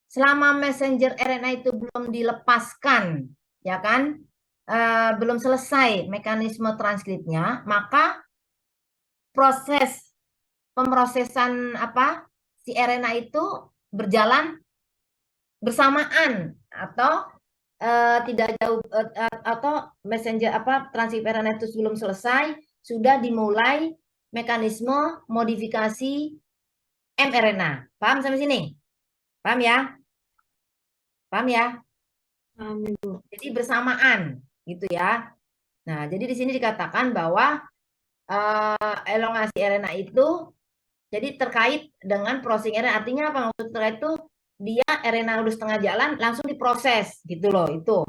selama messenger RNA itu belum dilepaskan, ya kan? Belum selesai mekanisme transkripnya, maka proses pemrosesan apa si RNA itu berjalan bersamaan atau tidak jauh atau messenger transkrip RNA itu belum selesai, sudah dimulai mekanisme modifikasi mRNA. Paham sampai sini? Paham ya? Paham ya? Paham, Ibu. Jadi bersamaan gitu ya. Nah, jadi di sini dikatakan bahwa elongasi RNA itu jadi terkait dengan processing RNA. Artinya apa? Maksud terkait itu dia RNA udah setengah jalan langsung diproses gitu loh itu.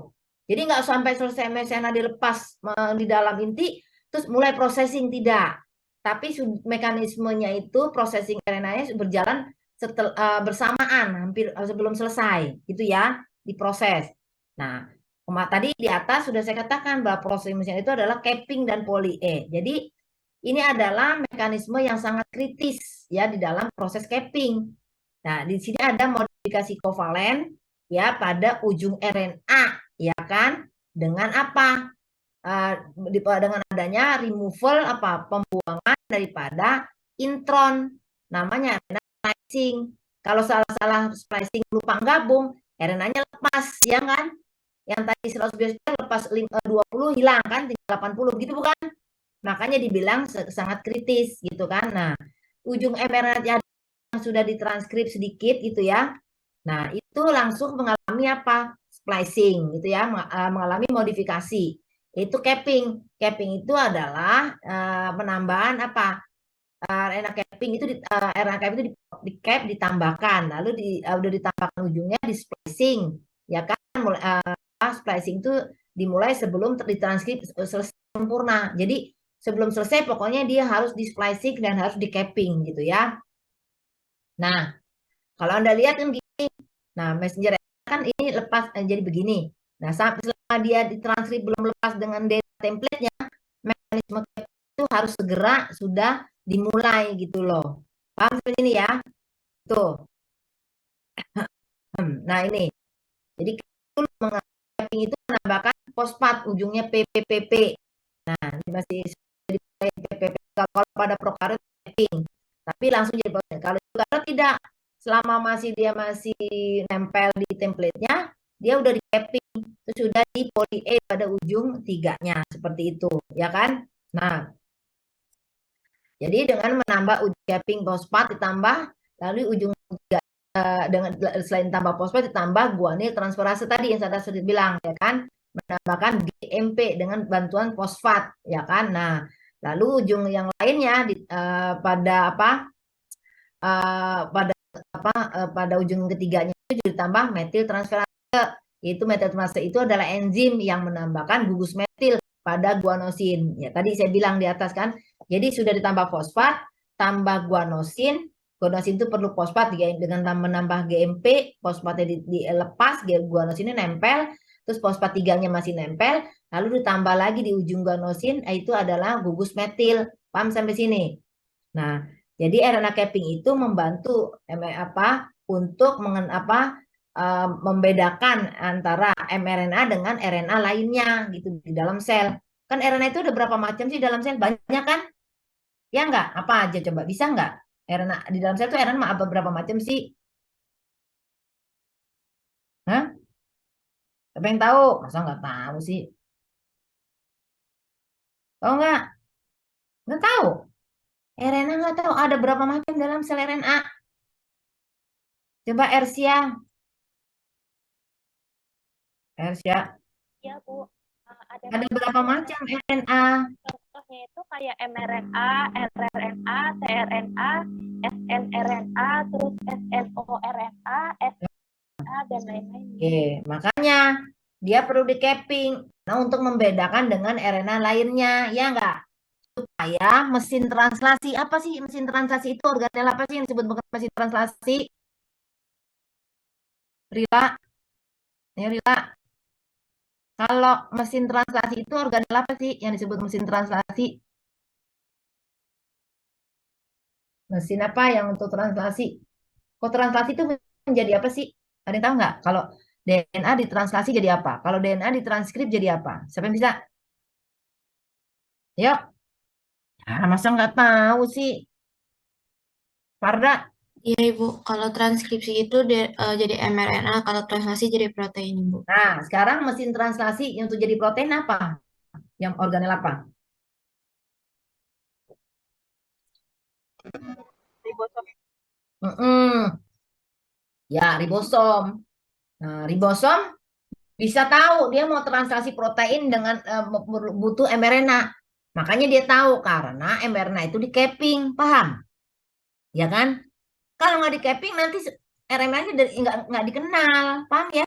Jadi nggak sampai selesai mRNA dilepas di dalam inti terus mulai processing, tidak. Tapi mekanismenya itu processing RNA-nya berjalan bersamaan hampir sebelum selesai gitu ya, diproses. Nah, tadi di atas sudah saya katakan bahwa prosesnya itu adalah capping dan poly E. Jadi ini adalah mekanisme yang sangat kritis ya di dalam proses capping. Nah, di sini ada modifikasi kovalen ya pada ujung RNA, ya kan? Dengan apa? Dengan adanya removal pembuangan daripada intron, namanya RNA splicing. Kalau salah-salah splicing lupa gabung, RNA-nya lepas, ya kan? Yang tadi 100 lepas 20 hilang kan, tinggal 80 gitu bukan? Makanya dibilang sangat kritis gitu kan. Nah, ujung mRNA yang sudah ditranskrip sedikit gitu ya. Nah, itu langsung mengalami apa? Splicing gitu ya, mengalami modifikasi. Itu capping. Capping itu adalah penambahan apa? RNA capping itu RNA capping itu di cap ditambahkan, lalu udah ditambahkan ujungnya di splicing, ya kan? Splicing itu dimulai sebelum ditranskrip selesai sempurna. Jadi sebelum selesai pokoknya dia harus di splicing dan harus di capping gitu ya. Nah, kalau Anda lihat kan gini. Nah, messenger kan ini lepas jadi begini. Nah, selama dia ditranskrip belum lepas dengan data template-nya, mekanisme itu harus segera sudah dimulai gitu loh. Paham seperti ini ya? Tuh. Nah, ini. Jadi capping itu menambahkan fosfat ujungnya PPPP. Nah, ini masih jadi PPPP kalau pada prokariot capping. Tapi langsung jadi proses. Kalau tidak, selama dia masih nempel di template-nya, dia udah di capping, itu sudah di poly A pada ujung tiganya seperti itu, ya kan? Nah, jadi dengan menambah ujung capping fosfat ditambah lalu ujung tiga dengan selain tambah fosfat ditambah guanil transferase tadi yang saya sudah bilang, ya kan? Menambahkan GMP dengan bantuan fosfat, ya kan? Nah, lalu ujung yang lainnya pada pada ujung ketiganya itu ditambah metil transferase. Itu metil transferase itu adalah enzim yang menambahkan gugus metil pada guanosin. Ya, tadi saya bilang di atas kan. Jadi sudah ditambah fosfat, tambah guanosin. Guanosin itu perlu fosfat dengan menambah GMP, fosfatnya dilepas, guanosinnya nempel, terus fosfat tiganya masih nempel, lalu ditambah lagi di ujung guanosin, itu adalah gugus metil. Paham sampai sini? Nah, jadi RNA capping itu membantu untuk membedakan antara mRNA dengan RNA lainnya gitu di dalam sel. Kan RNA itu ada berapa macam sih dalam sel? Banyak kan? Ya enggak? Apa aja coba? Bisa enggak? RNA di dalam sel itu RNA apa berapa macam sih? Hah? Siapa yang tahu? Masa enggak tahu sih? Tahu enggak? Enggak tahu. RNA enggak tahu ada berapa macam dalam sel RNA. Coba Ersia. Ersia. Ya, Bu. Ada Ada berapa macam RNA? contohnya itu kayak mRNA, rRNA, tRNA, snRNA, terus snORNA, sRNA, dan lain-lain. Oke, makanya dia perlu di capping. Nah, untuk membedakan dengan RNA lainnya, ya enggak? Supaya mesin translasi, apa sih mesin translasi itu? Organel apa sih yang disebut mesin translasi? Rila, ya Rila. Kalau mesin translasi itu organel apa sih yang disebut mesin translasi? Mesin apa yang untuk translasi? Kok translasi itu menjadi apa sih? Ada yang tahu nggak? Kalau DNA ditranslasi jadi apa? Kalau DNA ditranskrip jadi apa? Siapa yang bisa? Yuk. Ya, masa nggak tahu sih? Farda, Iya Ibu, kalau transkripsi itu jadi mRNA, kalau translasi jadi protein Ibu. Nah, sekarang mesin translasi untuk jadi protein apa? Yang organel apa? Ribosom. Mm-mm. Ya, ribosom. Nah, ribosom bisa tahu dia mau translasi protein dengan butuh mRNA. Makanya dia tahu karena mRNA itu di capping, paham? Ya kan? Kalau nggak di capping nanti RNA-nya nggak dikenal, paham ya?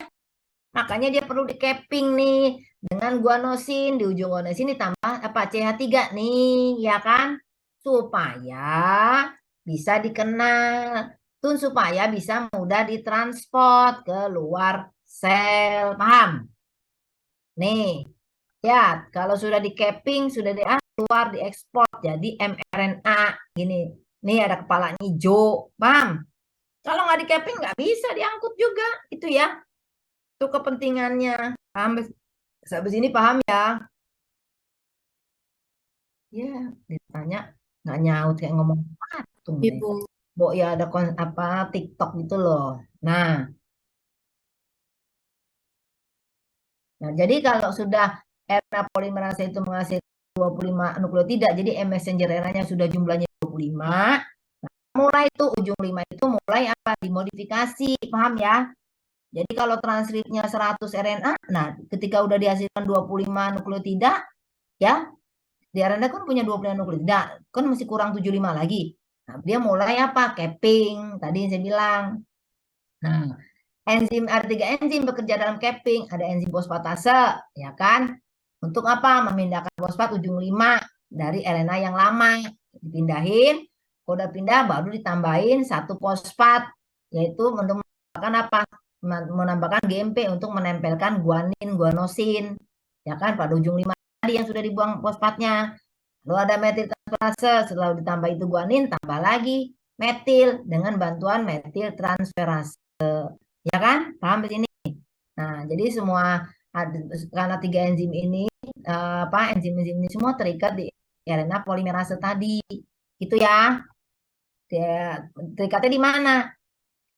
Makanya dia perlu di capping nih dengan guanosin, di ujung guanosin ditambah apa CH3 nih, ya kan? Supaya bisa dikenal, tuh supaya bisa mudah ditransport ke luar sel, paham? Nih, ya kalau sudah di capping sudah di keluar diekspor jadi mRNA gini. Nih ada kepalanya hijau, paham? Kalau nggak di capping nggak bisa diangkut juga, itu ya. Itu kepentingannya. Paham? Habis ini paham ya? Ya, ditanya nggak nyaut kayak ngomong patung deh. Ibu, Bo ya ada apa TikTok gitu loh. Nah, jadi kalau sudah RNA polimerase itu menghasilkan 25 nukleotida, jadi messenger RNA-nya sudah jumlahnya 25, mulai itu ujung 5 itu mulai apa? Dimodifikasi, paham ya? Jadi kalau transkripnya 100 RNA, nah ketika udah dihasilkan 25 nukleotida, ya di RNA kan punya 25 nukleotida, kan masih kurang 75 lagi. Nah, dia mulai apa? Capping, tadi saya bilang. Nah, ada 3 enzim bekerja dalam capping. Ada enzim fosfatase, ya kan? Untuk apa? Memindahkan fosfat ujung 5 dari RNA yang lama. Dipindahin, kode pindah baru ditambahin satu fosfat, yaitu untuk menambahkan apa? Menambahkan GMP untuk menempelkan guanin, guanosin, ya kan? Pada ujung 5 tadi yang sudah dibuang fosfatnya. Lalu ada metil transferase, setelah ditambah itu guanin, tambah lagi metil dengan bantuan metil transferase. Ya kan? Paham di sini? Nah, jadi semua karena 3 enzim ini apa enzim-enzim ini semua terikat di RNA polimerase tadi. Gitu ya. Terikatnya di mana?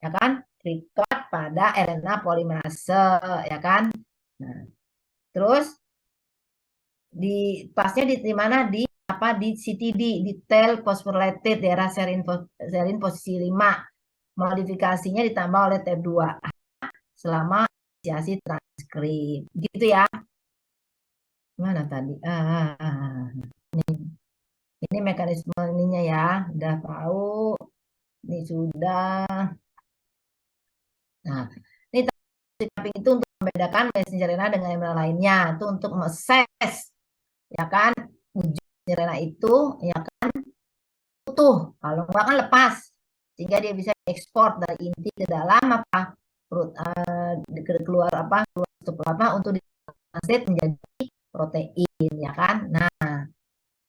Ya kan? Terikat pada RNA polimerase, ya kan? Nah, terus di pasnya di mana? Di apa? Di CTD, di tail phosphorylated daerah serin posisi 5. Modifikasinya ditambah oleh tab 2 selama inisiasi transkrip. Gitu ya. Mana tadi? Ini mekanisme ininya ya. Udah tahu. Ini sudah. Nah, ini tapping itu untuk membedakan messenger RNA dengan RNA lainnya. Itu untuk mengakses, ya kan? Ujung RNA itu, ya kan? Utuh. Kalau enggak kan lepas. Sehingga dia bisa ekspor dari inti ke dalam apa? Perut, keluar apa? Keluar apa? Untuk ditranslate menjadi protein, ya kan? Nah,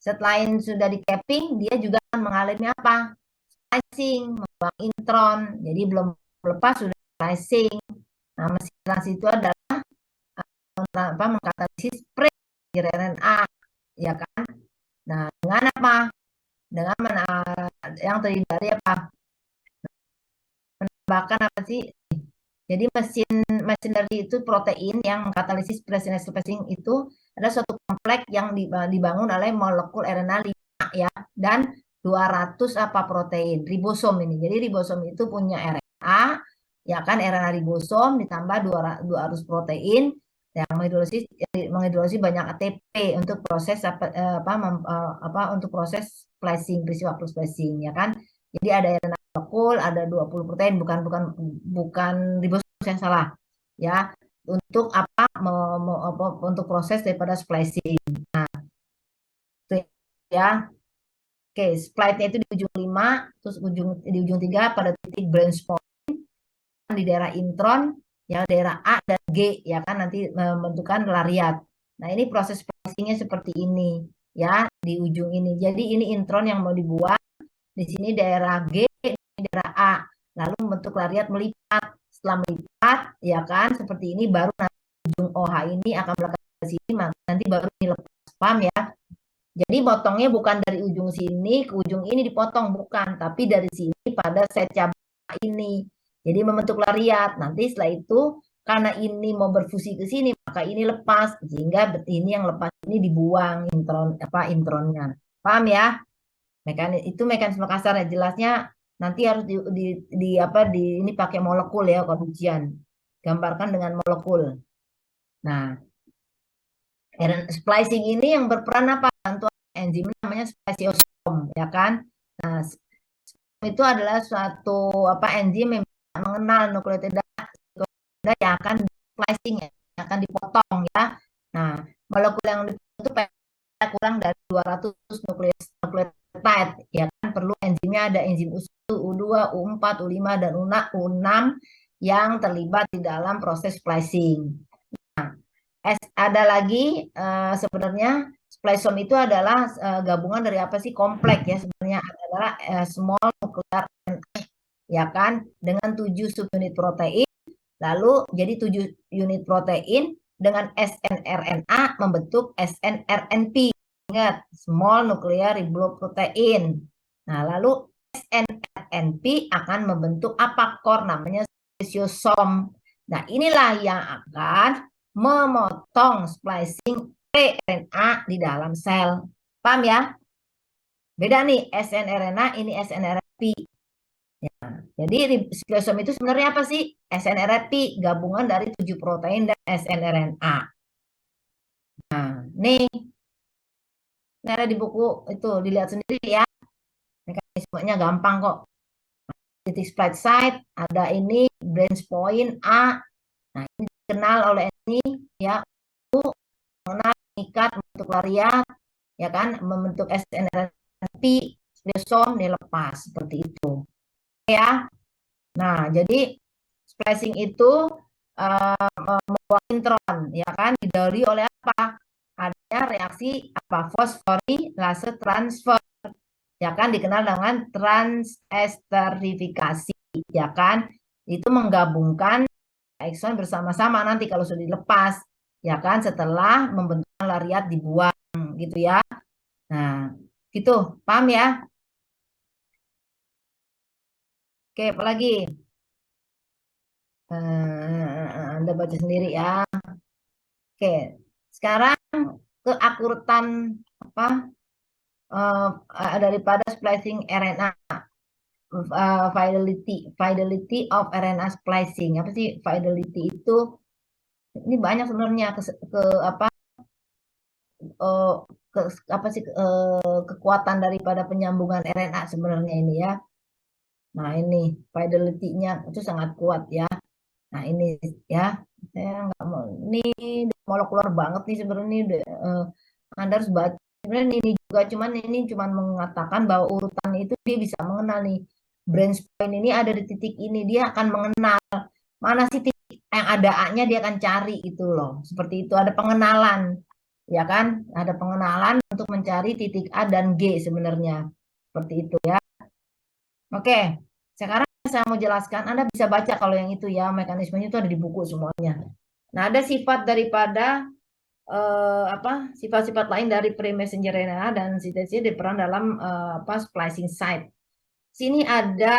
setelah sudah di capping, dia juga akan mengalami apa? Splicing, membuang intron. Jadi belum lepas sudah splicing. Nah, mesin translasi itu adalah apa? Mengkatalisis pre RNA, ya kan? Nah, dengan apa? Dengan yang terdiri dari apa? Menambahkan apa sih? Jadi mesin dari itu protein yang mengkatalisis splicing itu adalah suatu kompleks yang dibangun oleh molekul RNA 5 ya dan 200 apa protein ribosom ini. Jadi ribosom itu punya RNA ya kan RNA ribosom ditambah 200 protein yang menghidrolisis banyak ATP untuk proses apa untuk proses splicing peristiwa splicing ya kan. Jadi ada RNA molekul, ada 20 protein, bukan ribosom yang salah. Ya, untuk untuk proses daripada splicing. Nah, itu ya. Oke, splite-nya itu di ujung 5, terus di ujung 3 pada titik branch point di daerah intron, yang daerah A dan G ya kan nanti membentukkan lariat. Nah, ini proses splicing-nya seperti ini ya di ujung ini. Jadi ini intron yang mau dibuat. Di sini daerah G, di daerah A. Lalu membentuk lariat melipat. Setelah melipat, ya kan, seperti ini baru nanti ujung OH ini akan melekat ke sini, nanti baru dilepas. Paham ya? Jadi potongnya bukan dari ujung sini ke ujung ini dipotong, bukan. Tapi dari sini pada set cabang ini. Jadi membentuk lariat. Nanti setelah itu karena ini mau berfusi ke sini, maka ini lepas sehingga ini yang lepas ini dibuang intronnya. Paham ya? Itu mekanisme kasarnya. Jelasnya nanti harus ini pakai molekul ya kalau ujian. Gambarkan dengan molekul. Nah, splicing ini yang berperan apa? Bantuan enzim namanya spliceosome, ya kan? Nah, itu adalah suatu enzim yang bisa mengenal nukleotida yang akan splicing, yang akan dipotong ya. Nah, molekul yang itu kurang dari 200 nukleotide, ya kan? Perlu enzimnya ada enzim U2, U4, U5 dan U6 yang terlibat di dalam proses splicing. Nah, ada lagi sebenarnya spliceosome itu adalah gabungan dari apa sih? Kompleks ya, sebenarnya adalah small nuclear RNA, ya kan, dengan 7 subunit protein. Lalu jadi 7 unit protein dengan snRNA membentuk snRNP. Ingat, small nuclear ribonucleoprotein. Nah, lalu snRNP akan membentuk apa? Core, namanya spliceosome. Nah, inilah yang akan memotong splicing pre-RNA di dalam sel. Paham ya? Beda nih, snRNA, ini snRNP. Ya, jadi spliceosome itu sebenarnya apa sih? snRNP, gabungan dari 7 protein dan snRNA. Nah, nih ada di buku itu, dilihat sendiri ya. Mekanismenya gampang kok. Titik splice site, ada ini branch point A. Nah, ini dikenal oleh ini ya, mengikat membentuk lariat, ya kan, membentuk snRNP, spliceosome dilepas seperti itu. Ya. Nah, jadi splicing itu membuat intron, ya kan, didahului oleh apa? Adanya reaksi fosforilase transfer, ya kan, dikenal dengan transesterifikasi, ya kan, itu menggabungkan ekson bersama-sama nanti kalau sudah dilepas, ya kan, setelah membentuk lariat dibuang, gitu ya. Nah, gitu, paham ya? Oke, apalagi? Anda baca sendiri ya. Oke, sekarang keakuratan daripada splicing RNA, fidelity of RNA splicing. Apa sih fidelity itu? Ini banyak sebenarnya kekuatan daripada penyambungan RNA sebenarnya ini ya. Nah, ini fidelity-nya itu sangat kuat ya. Nah, ini ya, saya nggak mau, ini molekuler banget nih sebenarnya. Anda harus baca. Sebenarnya ini juga cuman mengatakan bahwa urutan itu dia bisa mengenal nih. Branch point ini ada di titik ini, dia akan mengenal mana sih titik yang ada A-nya, dia akan cari itu loh. Seperti itu, ada pengenalan. Ya kan? Ada pengenalan untuk mencari titik A dan G sebenarnya. Seperti itu ya. Oke. Sekarang saya mau jelaskan, Anda bisa baca kalau yang itu ya, mekanismenya itu ada di buku semuanya. Nah, ada sifat daripada sifat-sifat lain dari pre-messenger RNA dan sintesnya diperan dalam splicing site. Sini ada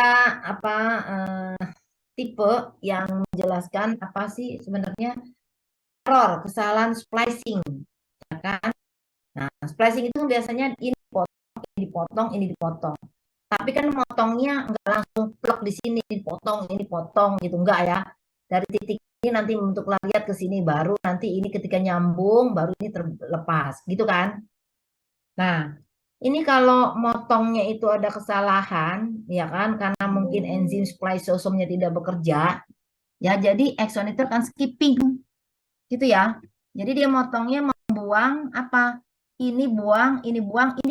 tipe yang menjelaskan apa sih sebenarnya error, kesalahan splicing, ya kan? Nah, splicing itu biasanya ini dipotong, ini dipotong. Tapi kan motongnya nggak langsung plek di sini, dipotong, ini potong gitu, enggak ya. Dari titik ini nanti membentuk lariat ke sini, baru nanti ini ketika nyambung, baru ini terlepas, gitu kan. Nah, ini kalau motongnya itu ada kesalahan, ya kan, karena mungkin enzim spliceosome-nya tidak bekerja, ya jadi ekson itu akan skipping, gitu ya. Jadi dia motongnya membuang apa? Ini buang, ini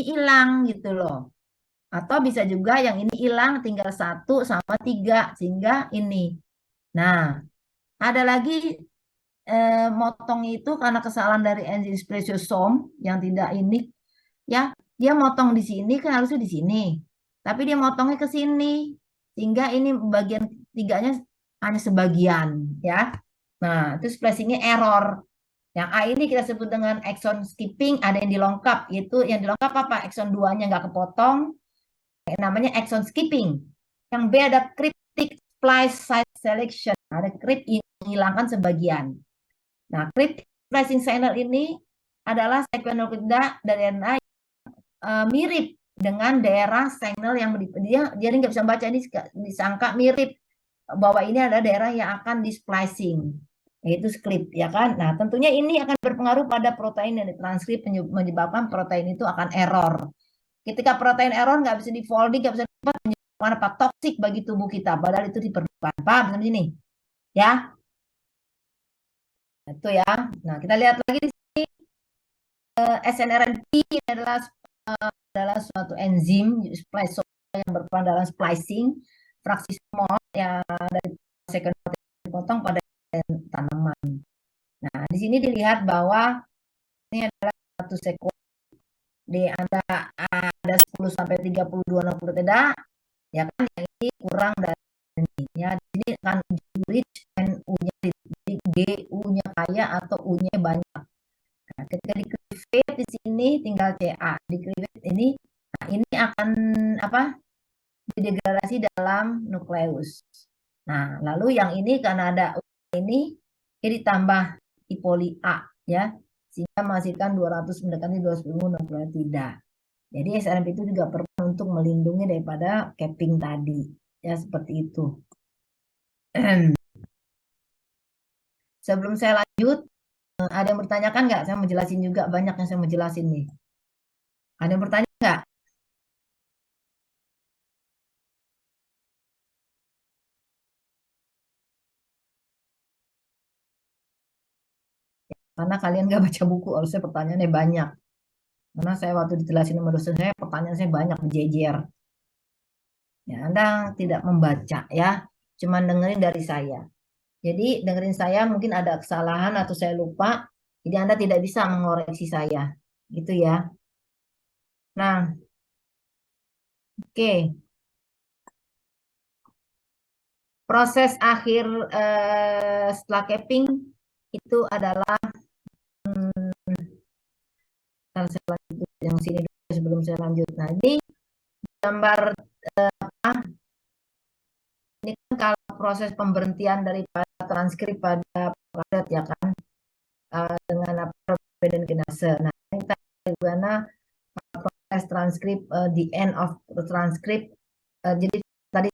hilang gitu loh. Atau bisa juga yang ini hilang tinggal 1 sama 3 sehingga ini. Nah, ada lagi motong itu karena kesalahan dari enzim spliceosome yang tidak ini ya, dia motong di sini kan harusnya di sini. Tapi dia motongnya ke sini sehingga ini bagian 3-nya hanya sebagian ya. Nah, itu splicingnya error. Yang A ini kita sebut dengan exon skipping, ada yang dilengkap, yaitu yang dilengkap apa? Exon 2-nya nggak kepotong, namanya exon skipping. Yang B ada cryptic splice site selection. Ada crypt menghilangkan sebagian. Nah, cryptic splicing signal ini adalah sekuen nukleotida dari RNA mirip dengan daerah signal yang dia nggak bisa baca, ini disangka mirip bahwa ini adalah daerah yang akan di splicing, yaitu script, ya kan. Nah, tentunya ini akan berpengaruh pada protein yang ditranskrip, menyebabkan protein itu akan error. Ketika protein error nggak bisa di folding, nggak bisa dibuat, menyebabkan apa? Toksik bagi tubuh kita, padahal itu diperlukan. Paham sampai sini? Ya, itu ya. Nah, kita lihat lagi di sini, SNRNP adalah suatu enzim splice yang berperan dalam splicing fraksi small yang dari second dipotong pada tanaman. Nah, di sini dilihat bahwa ini adalah satu sekuen di ada 10 sampai 32 nukleotida, ya kan, yang ini kurang dari ini. Ya, di sini akan rich and U-nya GU-nya kaya atau U-nya banyak. Nah, ketika di cleavage di sini tinggal CA. Di cleavage ini, nah ini akan apa? Didegradasi dalam nukleus. Nah, lalu yang ini karena ada ini, jadi ditambah di poli A, ya, sehingga menghasilkan 200 mendekati 210 nukleotida. Jadi SNP itu juga perlu untuk melindungi daripada capping tadi, ya, seperti itu. Sebelum saya lanjut, ada yang bertanyakan nggak? Saya menjelasin juga, banyak yang saya menjelasin nih. Ada yang bertanya nggak? Karena kalian nggak baca buku, harusnya pertanyaannya banyak. Karena saya waktu dijelasin sama dosen saya, pertanyaan saya banyak, berjejer. Ya, Anda tidak membaca ya, cuman dengerin dari saya. Jadi dengerin saya, mungkin ada kesalahan atau saya lupa, jadi Anda tidak bisa mengoreksi saya, gitu ya. Nah, oke. Proses akhir setelah capping itu adalah saya lanjut yang sini dulu sebelum saya lanjut. Nah, ini gambar ini kan kalau proses pemberhentian daripada transkrip pada padat, ya kan, dengan apa dan kinase. Nah, kita bagaimana proses transkrip, the end of the transcript. Jadi tadi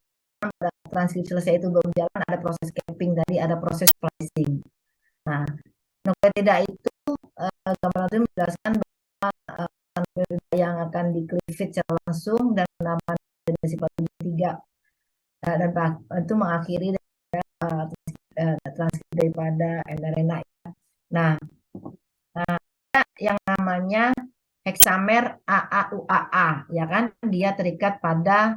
transkrip selesai itu belum jalan, ada proses capping tadi, ada proses splicing. Nah, nukleotida itu gambar itu menjelaskan bahwa yang akan di cleavage secara langsung dan penambahan dari sifat tiga dan itu mengakhiri transkrip daripada mRNA. Nah, yang namanya hexamer AAUAA, ya kan, dia terikat pada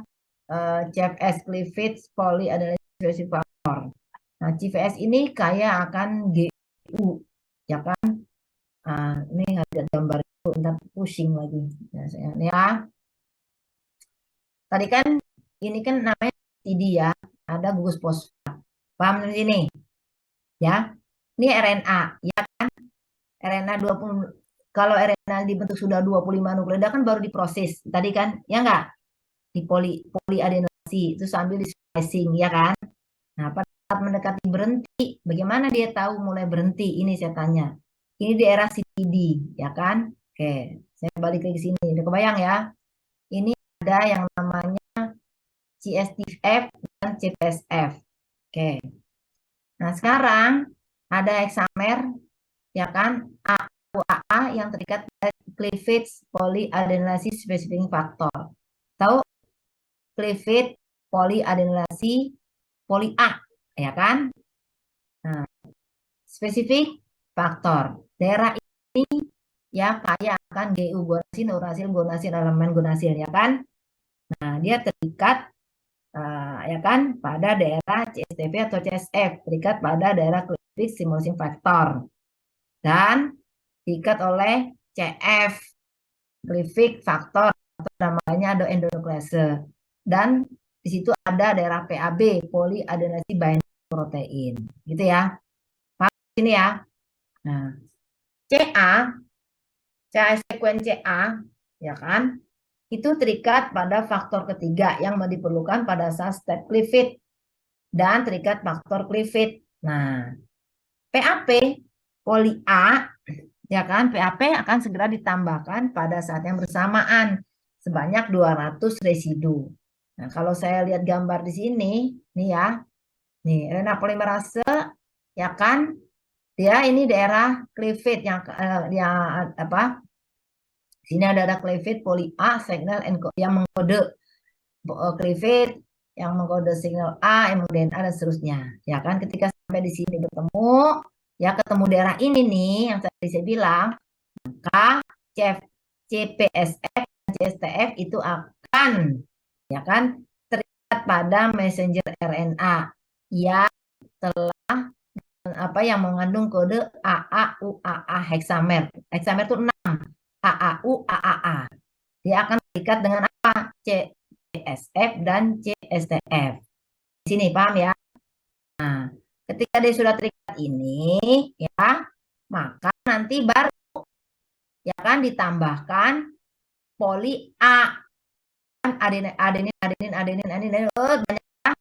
CFS cleavage polyadenylate factor. Nah, CFS ini kaya akan GU, ya kan. Ini ada gambar itu, ntar pusing lagi. Ya. Tadi kan ini kan namanya TD ya, ada gugus fosfat. Paham di sini? Ya. Ini RNA, ya kan? RNA 20, kalau RNA dibentuk sudah 25 nukleotida kan baru diproses. Tadi kan, ya enggak? Di poliadenasi itu sambil di splicing, ya kan? Nah, pada saat mendekati berhenti, bagaimana dia tahu mulai berhenti? Ini saya tanya. Ini di era CTD, ya kan? Oke, saya balik ke sini. Udah kebayang ya? Ini ada yang namanya CSTF dan CPSF. Oke. Nah, sekarang ada hexamer, ya kan? AAA yang terikat pada cleavage polyadenylasi specific factor. Tahu cleavage polyadenylasi poli A, ya kan? Nah, spesifik faktor. Daerah ini ya kaya akan GU gonasil, urasil, gonasil, elemen gonasil, ya kan? Nah, dia terikat ya kan pada daerah CSTV atau CSF, terikat pada daerah cleavage stimulation factor dan terikat oleh CF cleavage factor atau namanya ada endonuklease, dan di situ ada daerah PAB polyadenylasi binding protein, gitu ya. Paham ini ya. Nah, CA sekuen CA, ya kan, itu terikat pada faktor ketiga yang diperlukan pada saat step cleavage dan terikat faktor cleavage. Nah, PAP poli A ya kan, PAP akan segera ditambahkan pada saat yang bersamaan sebanyak 200 residu. Nah, kalau saya lihat gambar di sini, nih ya, nih RNA polimerase ya kan, dia ini daerah cleavage yang apa? Sini ada cleavage poli A signal yang mengkode cleavage, yang mengkode signal A, kemudian A dan seterusnya. Ya kan, ketika sampai di sini bertemu, ya ketemu daerah ini nih yang tadi saya bilang, maka CPSF dan CSTF itu akan ya kan terikat pada messenger RNA yang apa yang mengandung kode AAUAA hexamer. Hexamer itu 6. AAUAAA. Dia akan terikat dengan apa? CSF dan CSTF. Di sini paham ya? Nah, ketika dia sudah terikat ini ya, maka nanti baru ya kan ditambahkan poli A, kan adenin adenin adenin adenin adenin, banyak ya.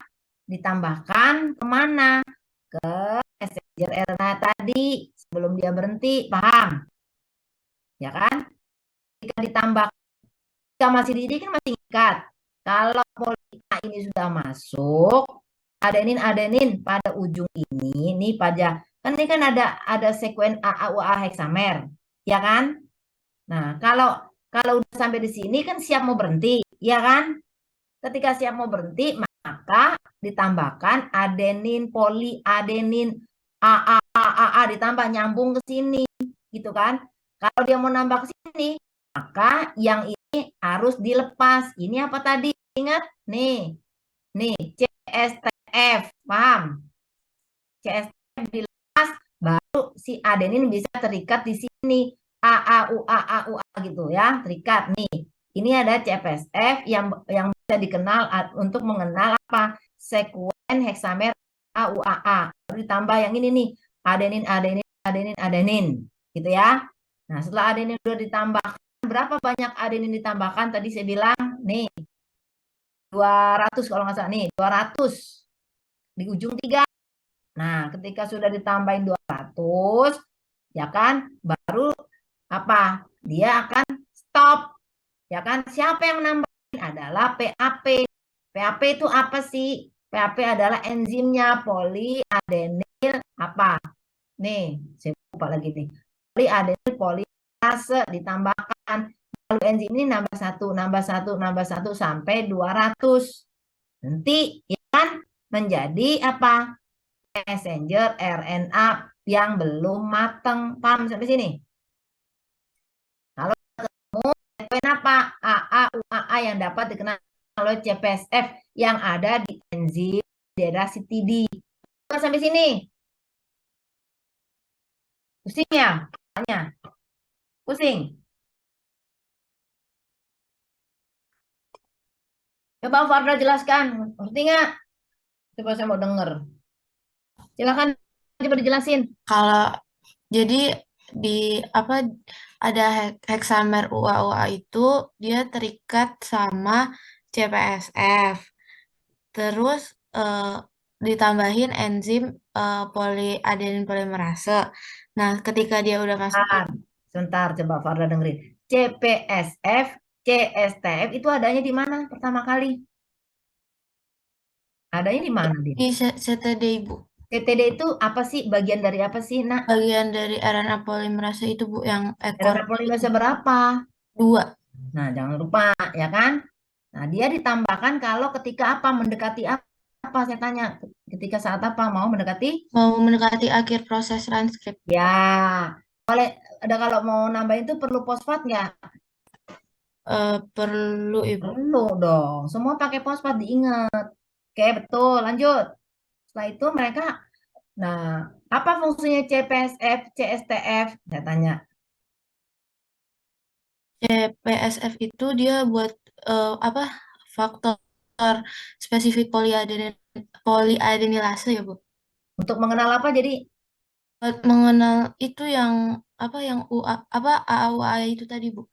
Ditambahkan kemana? Ke messenger RNA tadi sebelum dia berhenti, paham? Ya kan? Jika ditambah, jika masih di kan masih ikat. Kalau poli A ini sudah masuk, adenin-adenin pada ujung ini pada kan ini kan ada sekuen AAUA hexamer, ya kan? Nah, kalau kalau udah sampai di sini kan siap mau berhenti, ya kan? Ketika siap mau berhenti, maka ditambahkan adenin, poliadenin, AAA ditambah nyambung ke sini, gitu kan? Kalau dia mau nambah ke sini, maka yang ini harus dilepas. Ini apa tadi? Ingat? Nih, CSTF, paham? CSTF dilepas, baru si adenin bisa terikat di sini. AAUA gitu ya, terikat nih. Ini ada CPSF yang bisa dikenal untuk mengenal apa? Sekuen heksamer AUAA. Lalu ditambah yang ini nih, adenin adenin adenin adenin gitu ya. Nah, setelah adenin sudah ditambahkan, berapa banyak adenin ditambahkan? Tadi saya bilang nih 200 kalau nggak salah nih, 200 di ujung 3. Nah, ketika sudah ditambahin 200, ya kan, baru apa? Dia akan stop. Ya kan? Siapa yang nambahin? Adalah PAP. PAP itu apa sih? PAP adalah enzimnya poliadenyl apa? Nih, saya lupa lagi nih. Poliadenyl polimerase ditambahkan. Lalu enzim ini nambah satu, nambah satu, nambah satu sampai 200. Nanti ya kan menjadi apa? Messenger RNA yang belum matang. Paham sampai sini? Kalau ketemu sekuen apa? AAUAA yang dapat dikenal oleh CPSF yang ada di enzim daerah CTD. Sampai sini. Pusing ya? Tanya. Pusing. Coba Farda jelaskan. Ngerti nggak? Coba saya mau dengar. Silakan coba dijelasin. Kalau jadi di apa ada heksamer UA-UA itu dia terikat sama CPSF. Terus ditambahin enzim poliadenin polimerase. Nah, ketika dia udah masuk Sebentar, coba Farda dengerin. CPSF, CSTF itu adanya di mana pertama kali? Adanya di mana dia? di CTD Ibu, CTD itu apa sih? Bagian dari apa sih, Nak? bagian dari RNA polimerase itu Bu yang ekor RNA polimerase berapa? 2. Nah, jangan lupa, ya kan? Nah, dia ditambahkan kalau ketika apa? Mendekati apa? Saya tanya. Ketika saat apa? Mau mendekati? Mau mendekati akhir proses transkrip. Ya, oleh ada kalau mau nambahin itu perlu fosfat nggak? Perlu Ibu. Perlu dong. Semua pakai fosfat diingat. Oke, betul. Lanjut. Setelah itu mereka, nah, apa fungsinya CPSF, CSTF? Saya tanya. CPSF itu dia buat apa faktor spesifik poliadenilase ya Bu. Untuk mengenal apa? Jadi, Buat mengenal itu yang apa yang UA apa AAUA itu tadi Bu.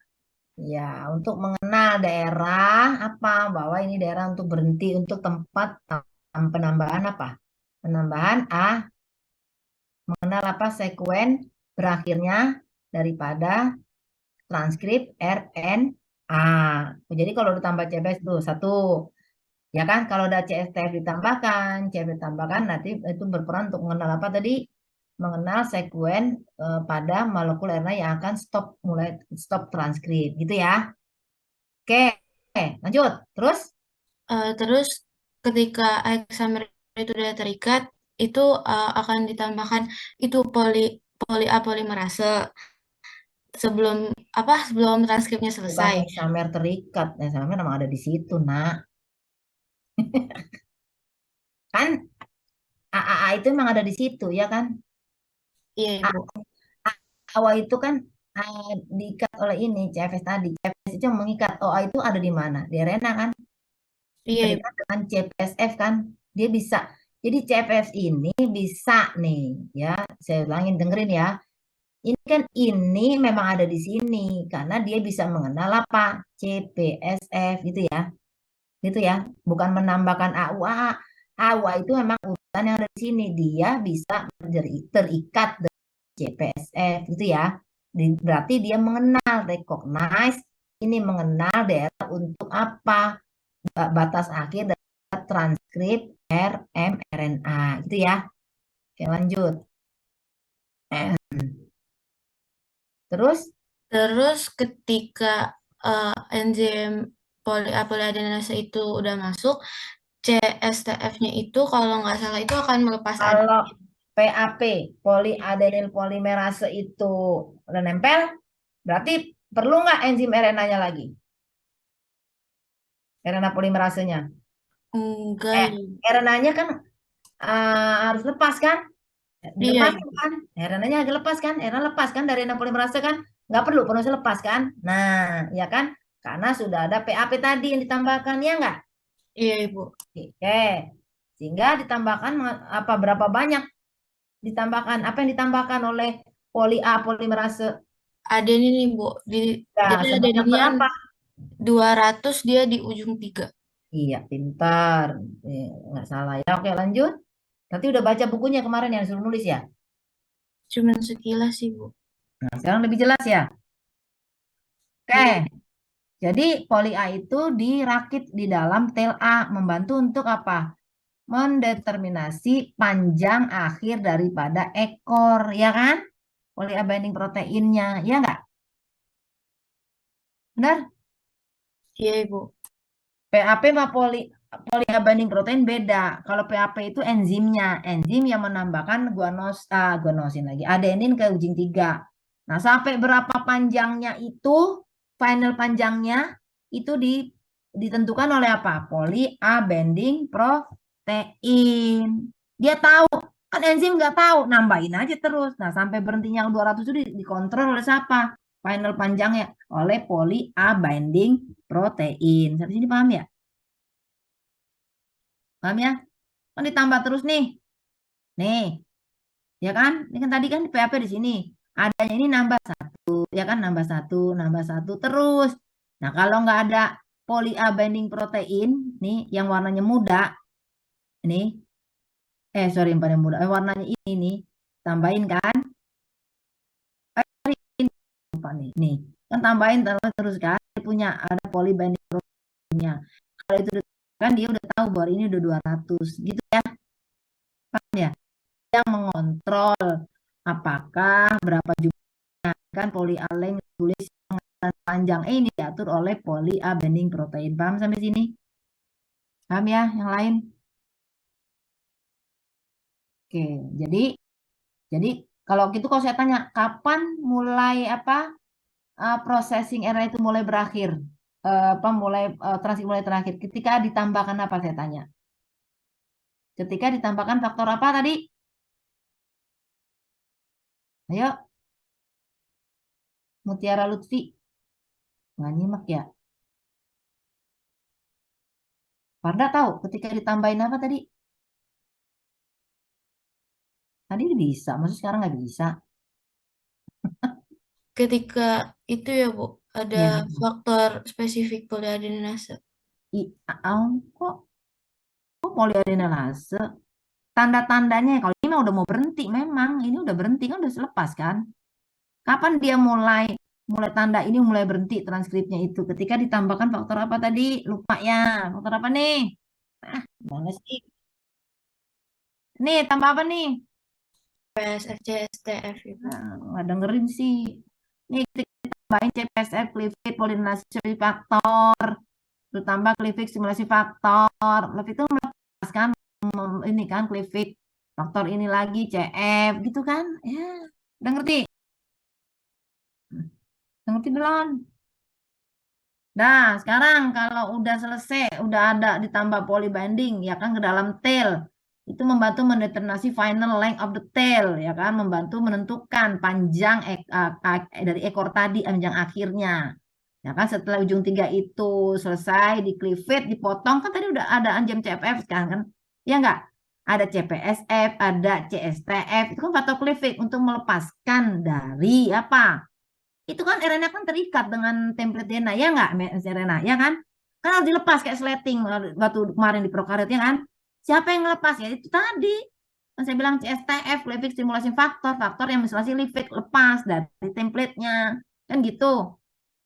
Ya, untuk mengenal daerah apa, bahwa ini daerah untuk berhenti untuk tempat penambahan apa? Penambahan mengenal apa sekuen berakhirnya daripada transkrip RNA. Jadi kalau ditambah CPS itu satu, ya kan? Kalau ada CSTF ditambahkan, CF ditambahkan, nanti itu berperan untuk mengenal apa tadi? Mengenal sekuen pada molekul RNA yang akan stop transkrip, gitu ya. Oke, lanjut. Terus Terus ketika hexamer itu sudah terikat, itu akan ditambahkan itu poli A polimerase sebelum sebelum transkripnya bukan selesai. hexamer terikat, hexamer memang ada di situ, nak. Kan AAA itu memang ada di situ, ya kan? Iya, Ibu. AWA itu kan diikat oleh ini CFS tadi. CFS itu yang mengikat. OA itu ada di mana? Di RNA kan? Iya, Ibu. Terikat dengan CPSF kan? Dia bisa. Jadi CPS ini bisa nih, ya. Saya ulangin, dengerin ya. Ini kan ini memang ada di sini karena dia bisa mengenal apa? CPSF gitu ya. Gitu ya. Bukan menambahkan AUA. AUA itu memang urutan yang ada di sini. Dia bisa terikat JPSF gitu ya. Berarti dia mengenal, recognize, ini mengenal daerah untuk apa? Batas akhir dari transkrip rmRNA gitu ya. Oke, lanjut. Terus Terus ketika enzim poliadeninase itu udah masuk, CSTF-nya itu kalau nggak salah itu akan melepas kalau PAP, poliadenyl polimerase itu udah nempel, berarti perlu nggak enzim RNA-nya lagi? RNA polimerasenya. enggak Eh, ya. RNA-nya kan harus lepas kan? Iya, Dilepas Ibu. kan? RNA-nya agak lepas kan? RNA lepas kan dari RNA polimerase kan? Nggak perlu proses lepas kan? Nah, ya kan? Karena sudah ada PAP tadi yang ditambahkan, ya nggak? Iya, Ibu. Oke. Sehingga ditambahkan apa berapa banyak ditambahkan? Apa yang ditambahkan oleh poli A polimerase? Adenin nih, Bu. Ya, Jadi sebanyak adeninnya berapa? 200 dia di ujung 3. Iya, pintar. Nggak salah ya. Oke, lanjut. Nanti udah baca bukunya kemarin yang suruh nulis ya. Cuman sekilas sih, Bu. Nah, sekarang lebih jelas ya. Oke. Iya. Jadi poli A itu dirakit di dalam tel A, membantu untuk apa? Mendeterminasi panjang akhir daripada ekor, ya kan? Poli A binding proteinnya, ya nggak? Benar? Iya, Ibu. PAP sama poli A binding protein beda. Kalau PAP itu enzimnya, enzim yang menambahkan guanosin lagi, adenin ke ujung 3. Nah, sampai berapa panjangnya itu, final panjangnya itu ditentukan oleh apa? Poli A binding protein. Dia tahu, kan enzim nggak tahu, nambahin aja terus. Nah, sampai berhentinya yang 200 itu dikontrol oleh siapa? Final panjangnya oleh poli A binding protein. Sampai sini paham ya? Paham ya? Kan ditambah terus nih. Nih, ya kan? Ini kan tadi kan PAP di sini. Adanya ini nambah satu, ya kan? Nambah satu terus. Nah, kalau nggak ada poly A binding protein, nih yang warnanya muda, ini, sorry yang paling muda, warnanya ini nih, tambahin kan? Ini, lupa nih, kan tambahin terus kan? Dia punya ada poly binding proteinnya. Kalau itu kan dia udah tahu bahwa ini udah 200, gitu ya? Paham ya? Yang mengontrol apakah berapa jumlah kan polialen tulis panjang ini diatur oleh poli A binding protein. Paham sampai sini? Paham ya yang lain? Oke, jadi jadi kalau gitu kalau saya tanya kapan mulai apa processing RNA itu mulai berakhir? Apa mulai transit mulai terakhir ketika ditambahkan apa saya tanya? Ketika ditambahkan faktor apa tadi? Ayo, Mutiara Lutfi. Nggak nyimak ya. Farda tahu ketika ditambahin apa tadi? Tadi bisa, maksud sekarang nggak bisa. Ketika itu ya, Bu. ada Ya, faktor spesifik poliadenilase. kok poliadenilase? Tanda-tandanya kalau ini mah udah mau berhenti, memang ini udah berhenti kan, udah selepas kan? Kapan dia mulai mulai tanda ini mulai berhenti transkripnya itu? Ketika ditambahkan faktor apa tadi? Lupa ya. Faktor apa nih? Ah, mana sih? Nih, tambah apa nih? PSF, CSTF itu. Nggak dengerin sih. Nih, kita tambahin CPSF, Clifford, polinasi faktor. Terus tambah Clifford stimulasi faktor. Lebih itu melepas kan? Ini kan Clifford faktor ini lagi, CF gitu kan? Ya, udah ngerti? Udah ngerti belum? Nah, sekarang kalau udah selesai, udah ada ditambah polybinding, ya kan, ke dalam tail. Itu membantu mendeterminasi final length of the tail, ya kan, membantu menentukan panjang dari ekor tadi, panjang akhirnya. Ya kan, setelah ujung tiga itu selesai, di cleavage, dipotong, kan tadi udah ada anjam CFF sekarang kan? Ya enggak? Ada CPSF, ada CSTF, itu kan faktor cleavage untuk melepaskan dari apa? Itu kan RNA kan terikat dengan template DNA, ya nggak, Mas RNA, ya kan? Kan harus dilepas kayak sleting waktu kemarin di prokaryot, ya kan? Siapa yang ngelepas? Ya itu tadi. Kan saya bilang CSTF, Levick stimulasi faktor, faktor yang misalnya Levick lepas dari template-nya. Kan gitu.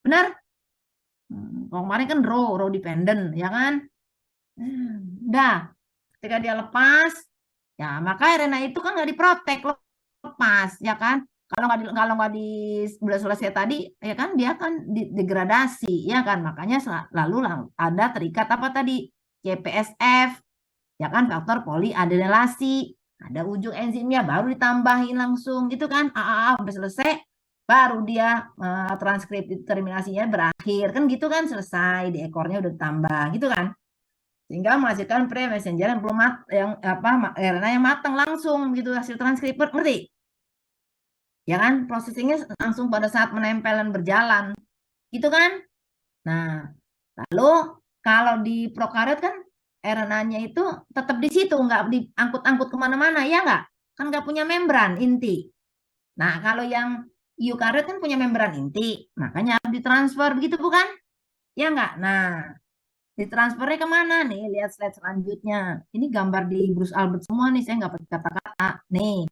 Benar? Kalau kemarin kan row dependent, ya kan? Udah. Ketika dia lepas, ya maka RNA itu kan nggak diprotek, lepas, ya kan? Kalau nggak di sudah selesai tadi, ya kan dia kan degradasi, ya kan? Makanya lalu ada terikat apa tadi? CPSF, ya kan, faktor poliadenilasi. Ada ujung enzimnya baru ditambahin langsung gitu kan? Sampai selesai baru dia transkrip terminasinya berakhir kan gitu kan, selesai di ekornya udah ditambah gitu kan, sehingga menghasilkan pre-messenger yang belum yang apa RNA yang matang langsung gitu hasil transkrip, ngerti? Ya kan, prosesingnya langsung pada saat menempel dan berjalan gitu kan. Nah, lalu kalau di prokaryot kan RNA-nya itu tetap di situ, nggak diangkut-angkut kemana-mana, ya nggak? Kan nggak punya membran inti. Nah, kalau yang eukaryot kan punya membran inti, makanya harus ditransfer begitu bukan? Ya nggak? Nah, ditransfernya kemana nih? Lihat slide selanjutnya. Ini gambar di Bruce Albert semua nih, saya nggak pakai kata-kata. Nih,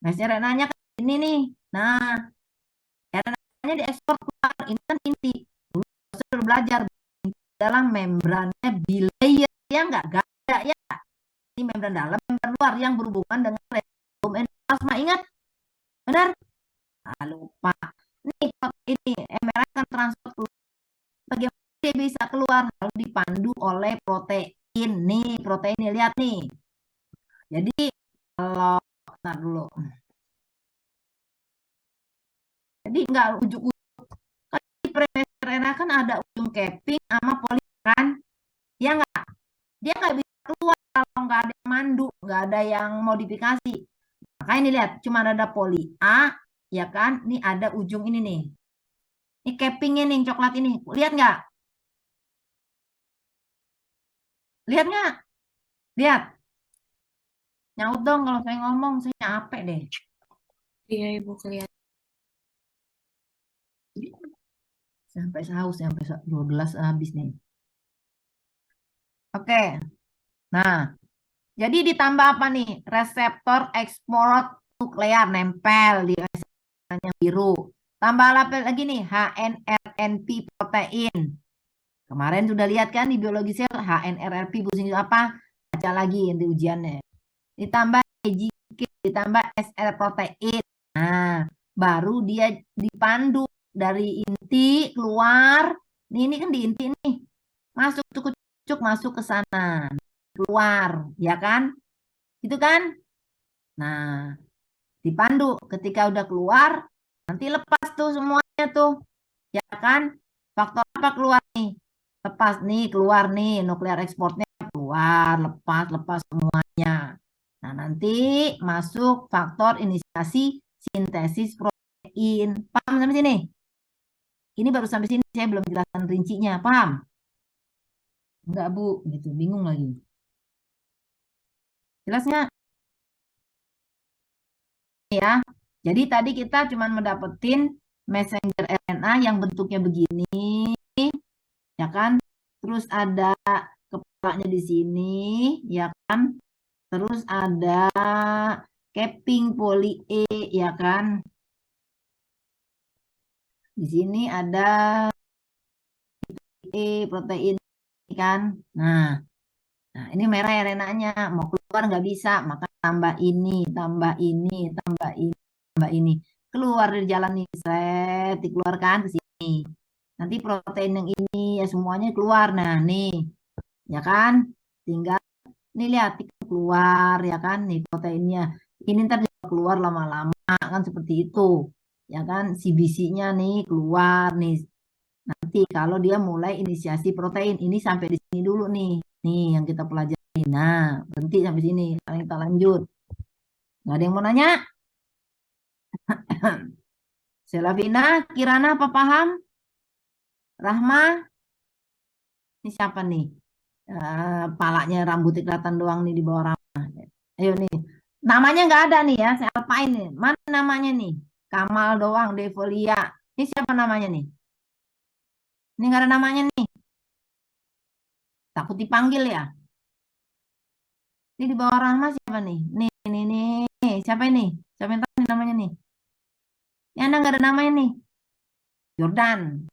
nah RNA-nya kan ini nih. Nah, RNA-nya diekspor keluar, ini kan inti. Dulu sudah belajar dalam membrannya bilayer, ya nggak ada ya. Ini membran dalam, membran luar yang berhubungan dengan retikulum endoplasma. Ingat? Benar? Lupa. Ini MRI kan transfer keluar. Bagaimana dia bisa keluar? Harus dipandu oleh protein. Nih, protein nih, lihat nih. Jadi kalau ntar dulu. Jadi nggak ujuk-ujuk. Kan di premeserena kan ada ujung capping sama polikan. Ya nggak? Dia nggak bisa keluar kalau nggak ada yang mandu, nggak ada yang modifikasi. Makanya ini lihat, cuma ada poli A, ya kan? Ini ada ujung ini nih. Ini cappingnya nih, yang coklat ini. Lihat nggak? Lihat nggak? Lihat. Nyaut dong kalau saya ngomong, saya capek deh. Iya, Ibu kelihatan. Sampai saus, sampai 12 habis nih. Oke. Nah, jadi ditambah apa nih? Reseptor ekspor nuklear nempel di yang biru. Tambah apa lagi nih? HNRNP protein. Kemarin sudah lihat kan di biologi sel HNRNP fungsinya apa? Baca lagi di ujiannya. Ditambah EGK, ditambah SR protein. Nah, baru dia dipandu dari inti keluar. Ini kan di inti nih. Masuk cukup masuk ke sana. Keluar, ya kan? Gitu kan? Nah, dipandu ketika udah keluar, nanti lepas tuh semuanya tuh. Ya kan? Faktor apa keluar nih? Lepas nih, keluar nih, nuklear ekspornya keluar, lepas semuanya. Nah, nanti masuk faktor inisiasi sintesis protein. Paham sampai sini? Ini baru sampai sini, saya belum jelaskan rincinya. Paham? Enggak, Bu. Gitu, bingung lagi. Jelasnya? Ya. Jadi tadi kita cuma mendapetin messenger RNA yang bentuknya begini, ya kan? Terus ada kepalanya di sini, ya kan? Terus ada capping poli E, ya kan? Di sini ada protein kan. Nah, ini merah RNA-nya. Mau keluar nggak bisa, maka tambah ini, tambah ini, tambah ini, tambah ini. Keluar dari jalan nih, set, dikeluarkan ke sini. Nanti protein yang ini ya semuanya keluar. Nah, nih, ya kan? Tinggal nih lihat keluar ya kan nih proteinnya. Ini ntar juga keluar lama-lama kan seperti itu. Ya kan si bisinya nih keluar nih. Nanti kalau dia mulai inisiasi protein ini sampai di sini dulu nih. Nih yang kita pelajari. Nah, berhenti sampai sini. Sekarang kita lanjut. Nggak ada yang mau nanya? Selavina, Kirana apa paham? Rahma, ini siapa nih? Palanya rambutnya kelihatan doang nih di bawah Rahma. Ayo nih. Namanya nggak ada nih ya. Saya apain nih? Mana namanya nih? Kamal doang, Devolia. Ini siapa namanya nih? Ini nggak ada namanya nih. Takut dipanggil ya? Ini di bawah Rahma siapa nih? Nih. Siapa ini? Siapa yang tahu nih namanya nih? Ya, Anda nggak ada namanya nih. Jordan.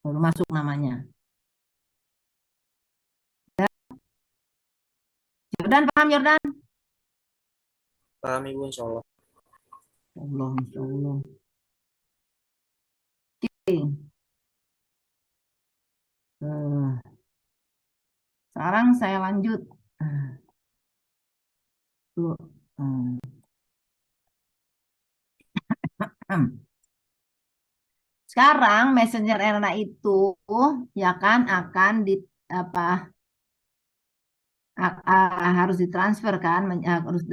Baru masuk namanya. Jordan, paham Jordan? Paham Ibu, insya Allah. Allah, Insya Allah. Oke. Sekarang saya lanjut. Tuh. Sekarang messenger RNA itu ya kan akan di apa harus ditransfer kan harus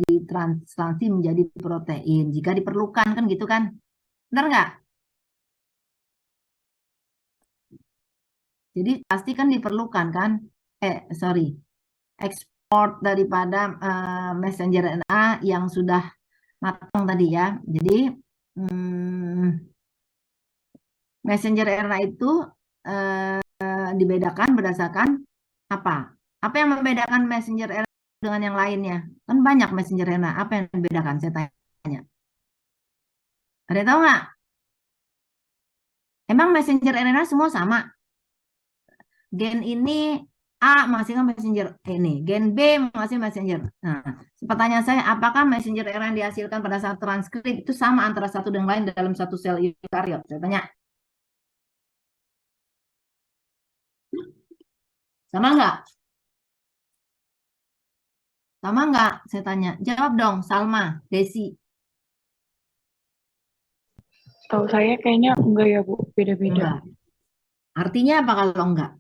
ditranslasi menjadi protein jika diperlukan kan gitu kan. Benar nggak? Jadi pasti kan diperlukan kan? Sorry. Ekspor daripada messenger RNA yang sudah matang tadi ya. Jadi messenger RNA itu dibedakan berdasarkan apa? Apa yang membedakan messenger RNA dengan yang lainnya? Kan banyak messenger RNA. Apa yang membedakan? Saya tanya. Ada yang tahu nggak? Emang messenger RNA semua sama? Gen ini A menghasilkan messenger ini, gen B menghasilkan messenger. Nah, pertanyaan saya, apakah messenger RNA yang dihasilkan pada saat transkrip itu sama antara satu dan lain dalam satu sel eukariot? Saya tanya. Sama nggak? Sama nggak? Saya tanya. Jawab dong, Salma, Desi. Tahu saya kayaknya enggak ya Bu, beda-beda. Enggak. Artinya apa kalau enggak?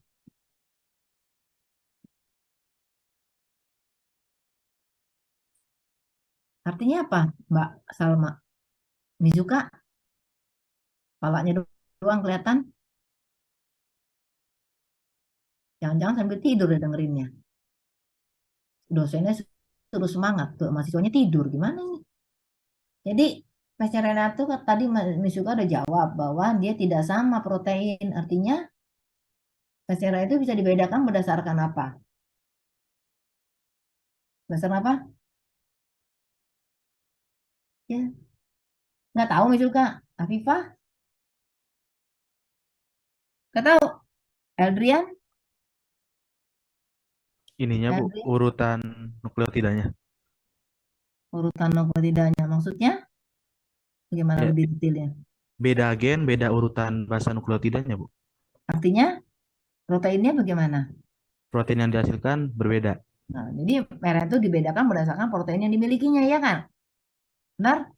Artinya apa, Mbak Salma? Mizuka, kepalanya doang kelihatan. Jangan-jangan sambil tidur ya dengerinnya. Dosennya suruh semangat tuh, mahasiswanya tidur. Gimana ini? Jadi, Mas Renato tadi Mizuka udah jawab bahwa dia tidak sama protein. Artinya, PCR itu bisa dibedakan berdasarkan apa? Berdasarkan apa? Ya, nggak tahu Mizuka. Afifah? Nggak tahu. Eldrian? Ininya Bu, Eldrian? urutan nukleotidanya. Urutan nukleotidanya. Maksudnya? Bagaimana Ya, lebih detailnya? beda gen, beda urutan basa nukleotidanya Bu. Artinya, proteinnya bagaimana? Protein yang dihasilkan berbeda. Nah, jadi merah itu dibedakan berdasarkan protein yang dimilikinya, ya kan? Benar?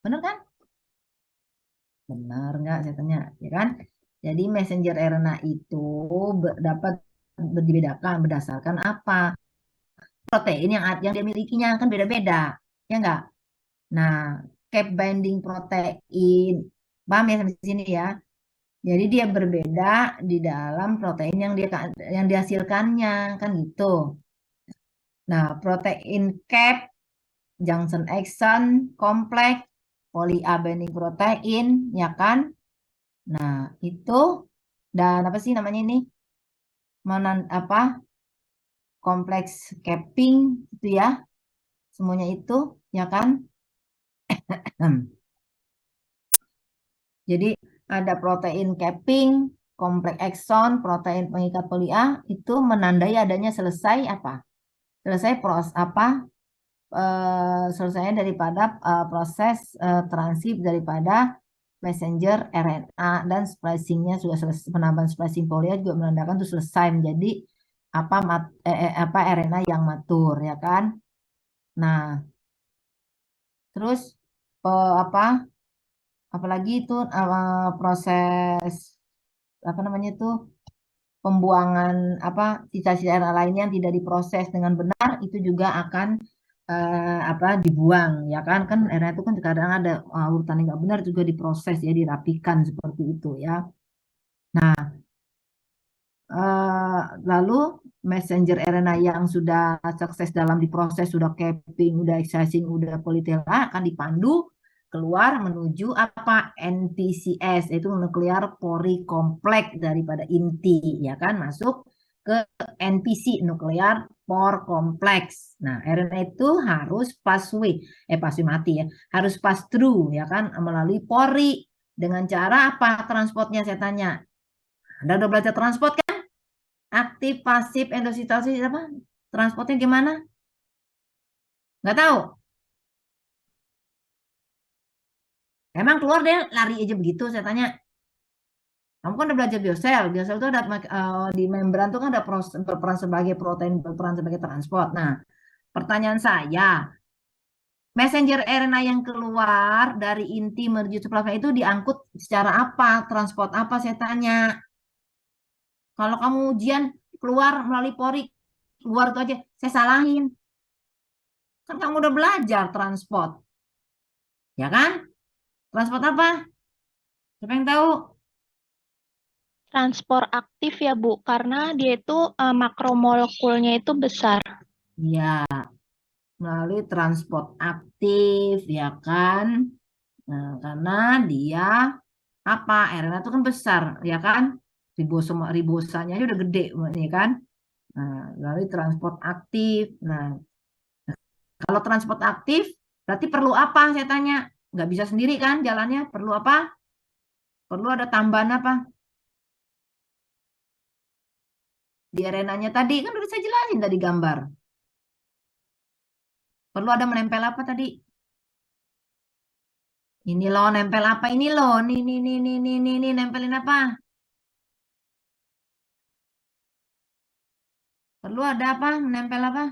Benar kan? Benar nggak? Saya tanya, ya kan? Jadi messenger RNA itu dapat dibedakan berdasarkan apa? Protein yang dimilikinya kan beda-beda, ya nggak? Nah, cap binding protein, paham ya sampai sini ya? Jadi dia berbeda di dalam protein yang dihasilkannya, kan gitu. Nah, protein cap junction exon kompleks poli A binding protein, ya kan? Nah, itu dan apa sih namanya ini? Apa? Kompleks capping itu ya. Semuanya itu, ya kan? Jadi ada protein capping, kompleks ekson, protein pengikat poli A itu menandai adanya selesai apa? Selesai selesainya daripada proses transkrip daripada messenger RNA dan splicingnya sudah selesai, penambahan splicing poli A juga menandakan itu selesai menjadi apa RNA yang matur, ya kan? Nah, terus apalagi itu proses apa namanya itu pembuangan sisa-sisa RNA lainnya yang tidak diproses dengan benar itu juga akan dibuang, ya kan? Kan RNA itu kan kadang ada urutan yang nggak benar juga diproses ya, dirapikan seperti itu ya. Nah, lalu messenger RNA yang sudah sukses dalam diproses, sudah capping, udah excising, udah politela akan dipandu keluar menuju apa NPCS, yaitu nuklear pori kompleks daripada inti, ya kan, masuk ke NPC nuklear por kompleks. Nah, RNA itu harus pathway mati ya, harus pass through, ya kan, melalui pori dengan cara apa transportnya saya tanya. Anda udah belajar transport kan? Aktif, pasif, endositosis apa? Transportnya gimana? Nggak tahu. Emang keluar deh lari aja begitu saya tanya. Kamu kan udah belajar biosel. Biosel itu ada di membran itu kan ada berperan sebagai protein, berperan sebagai transport. Nah, pertanyaan saya, messenger RNA yang keluar dari inti menuju plasma itu diangkut secara apa? Transport apa saya tanya. Kalau kamu ujian keluar melalui pori, keluar itu aja, saya salahin. Kan kamu udah belajar transport. Ya kan? Transport apa? Siapa yang tahu? Transport aktif ya Bu, karena dia itu makromolekulnya itu besar. Ya, melalui transport aktif, ya kan? Nah, karena dia apa? RNA itu kan besar, ya kan? Ribosanya aja udah gede, ya kan? Nah, melalui transport aktif. Nah, kalau transport aktif, berarti perlu apa? Saya tanya. Nggak bisa sendiri kan jalannya? Perlu apa? Perlu ada tambahan apa? Di RNA-nya tadi kan udah saya jelasin tadi gambar. Perlu ada menempel apa tadi? Ini loh, nempel apa ini loh? Nih, nempelin apa? Perlu ada apa? Menempel apa?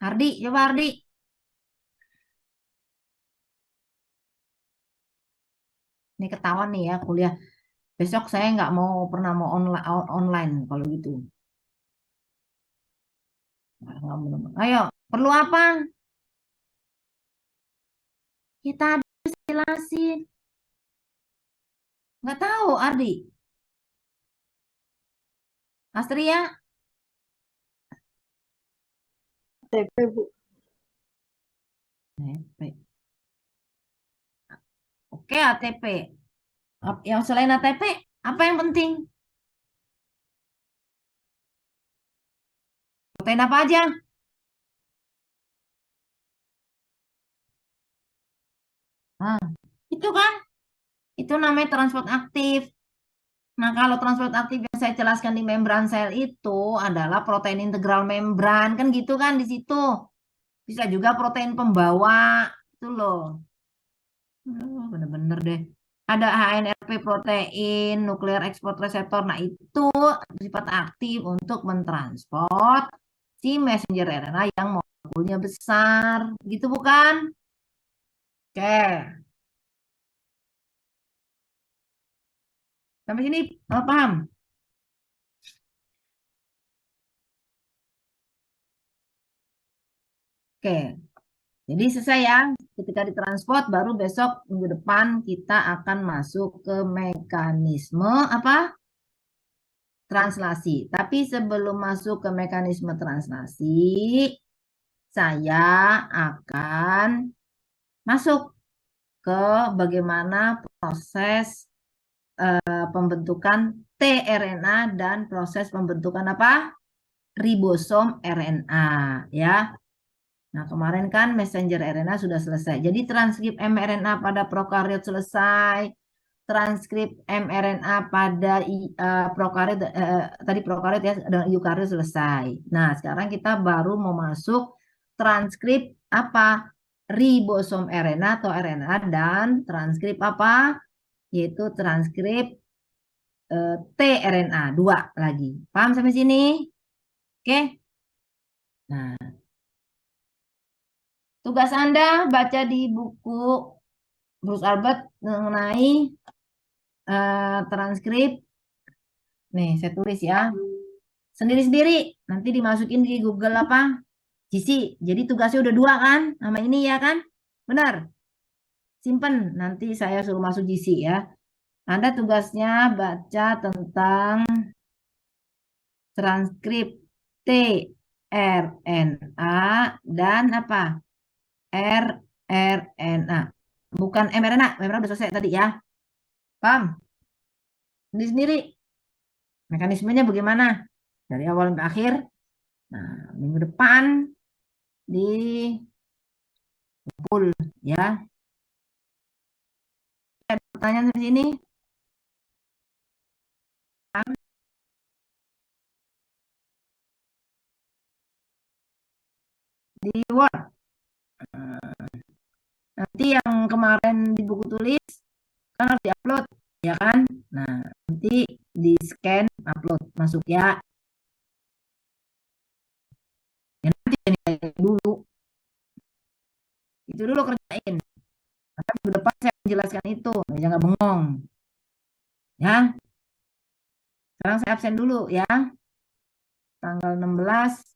Hardi, coba Hardi. Ini ketahuan nih ya kuliah. Besok saya nggak pernah mau online kalau gitu. Ayo, perlu apa? Kita jelasin. Nggak tahu, Ardi. Astria, ATP, Bu. ATP. Oke, ATP. Yang selain ATP, apa yang penting? Protein apa aja? Nah, itu kan? Itu namanya transport aktif. Nah, kalau transport aktif yang saya jelaskan di membran sel itu adalah protein integral membran, kan gitu kan di situ. Bisa juga protein pembawa, itu loh. Bener-bener deh. Ada HNRP protein, nuklear export reseptor. Nah, itu sifat aktif untuk mentransport si messenger RNA yang molekulnya besar. Gitu bukan? Oke. Sampai sini paham? Oke. Jadi selesai ya. Ketika ditransport baru besok minggu depan kita akan masuk ke mekanisme apa? Translasi. Tapi sebelum masuk ke mekanisme translasi, saya akan masuk ke bagaimana proses pembentukan tRNA dan proses pembentukan apa? Ribosom RNA, ya. Nah, kemarin kan messenger RNA sudah selesai. Jadi transkrip mRNA pada prokariot selesai. Transkrip mRNA pada prokariot tadi prokariot ya dan eukariot selesai. Nah, sekarang kita baru mau masuk transkrip apa? Ribosom RNA atau RNA dan transkrip apa? Yaitu transkrip tRNA 2 lagi. Paham sampai sini? Oke. Nah, tugas Anda baca di buku Bruce Albert mengenai transkrip. Nih, saya tulis ya. Sendiri-sendiri. Nanti dimasukin di Google apa? GC. Jadi tugasnya udah 2 kan? Nama ini ya kan? Benar? Simpen. Nanti saya suruh masuk GC ya. Anda tugasnya baca tentang transkrip tRNA dan apa? rRNA. Bukan mRNA. mRNA udah selesai tadi ya. Paham? Sendiri-sendiri. Mekanismenya bagaimana? Dari awal sampai akhir. Nah, minggu depan di full ya. Ada pertanyaan di sini? Di Word. Nanti yang kemarin di buku tulis kan harus diupload, ya kan? Nah, nanti di scan, upload, masuk ya. Ya nanti nilai dulu. Itu dulu kerjain. Nanti minggu depan saya menjelaskan itu, jangan bengong. Ya. Sekarang saya absen dulu ya. Tanggal 16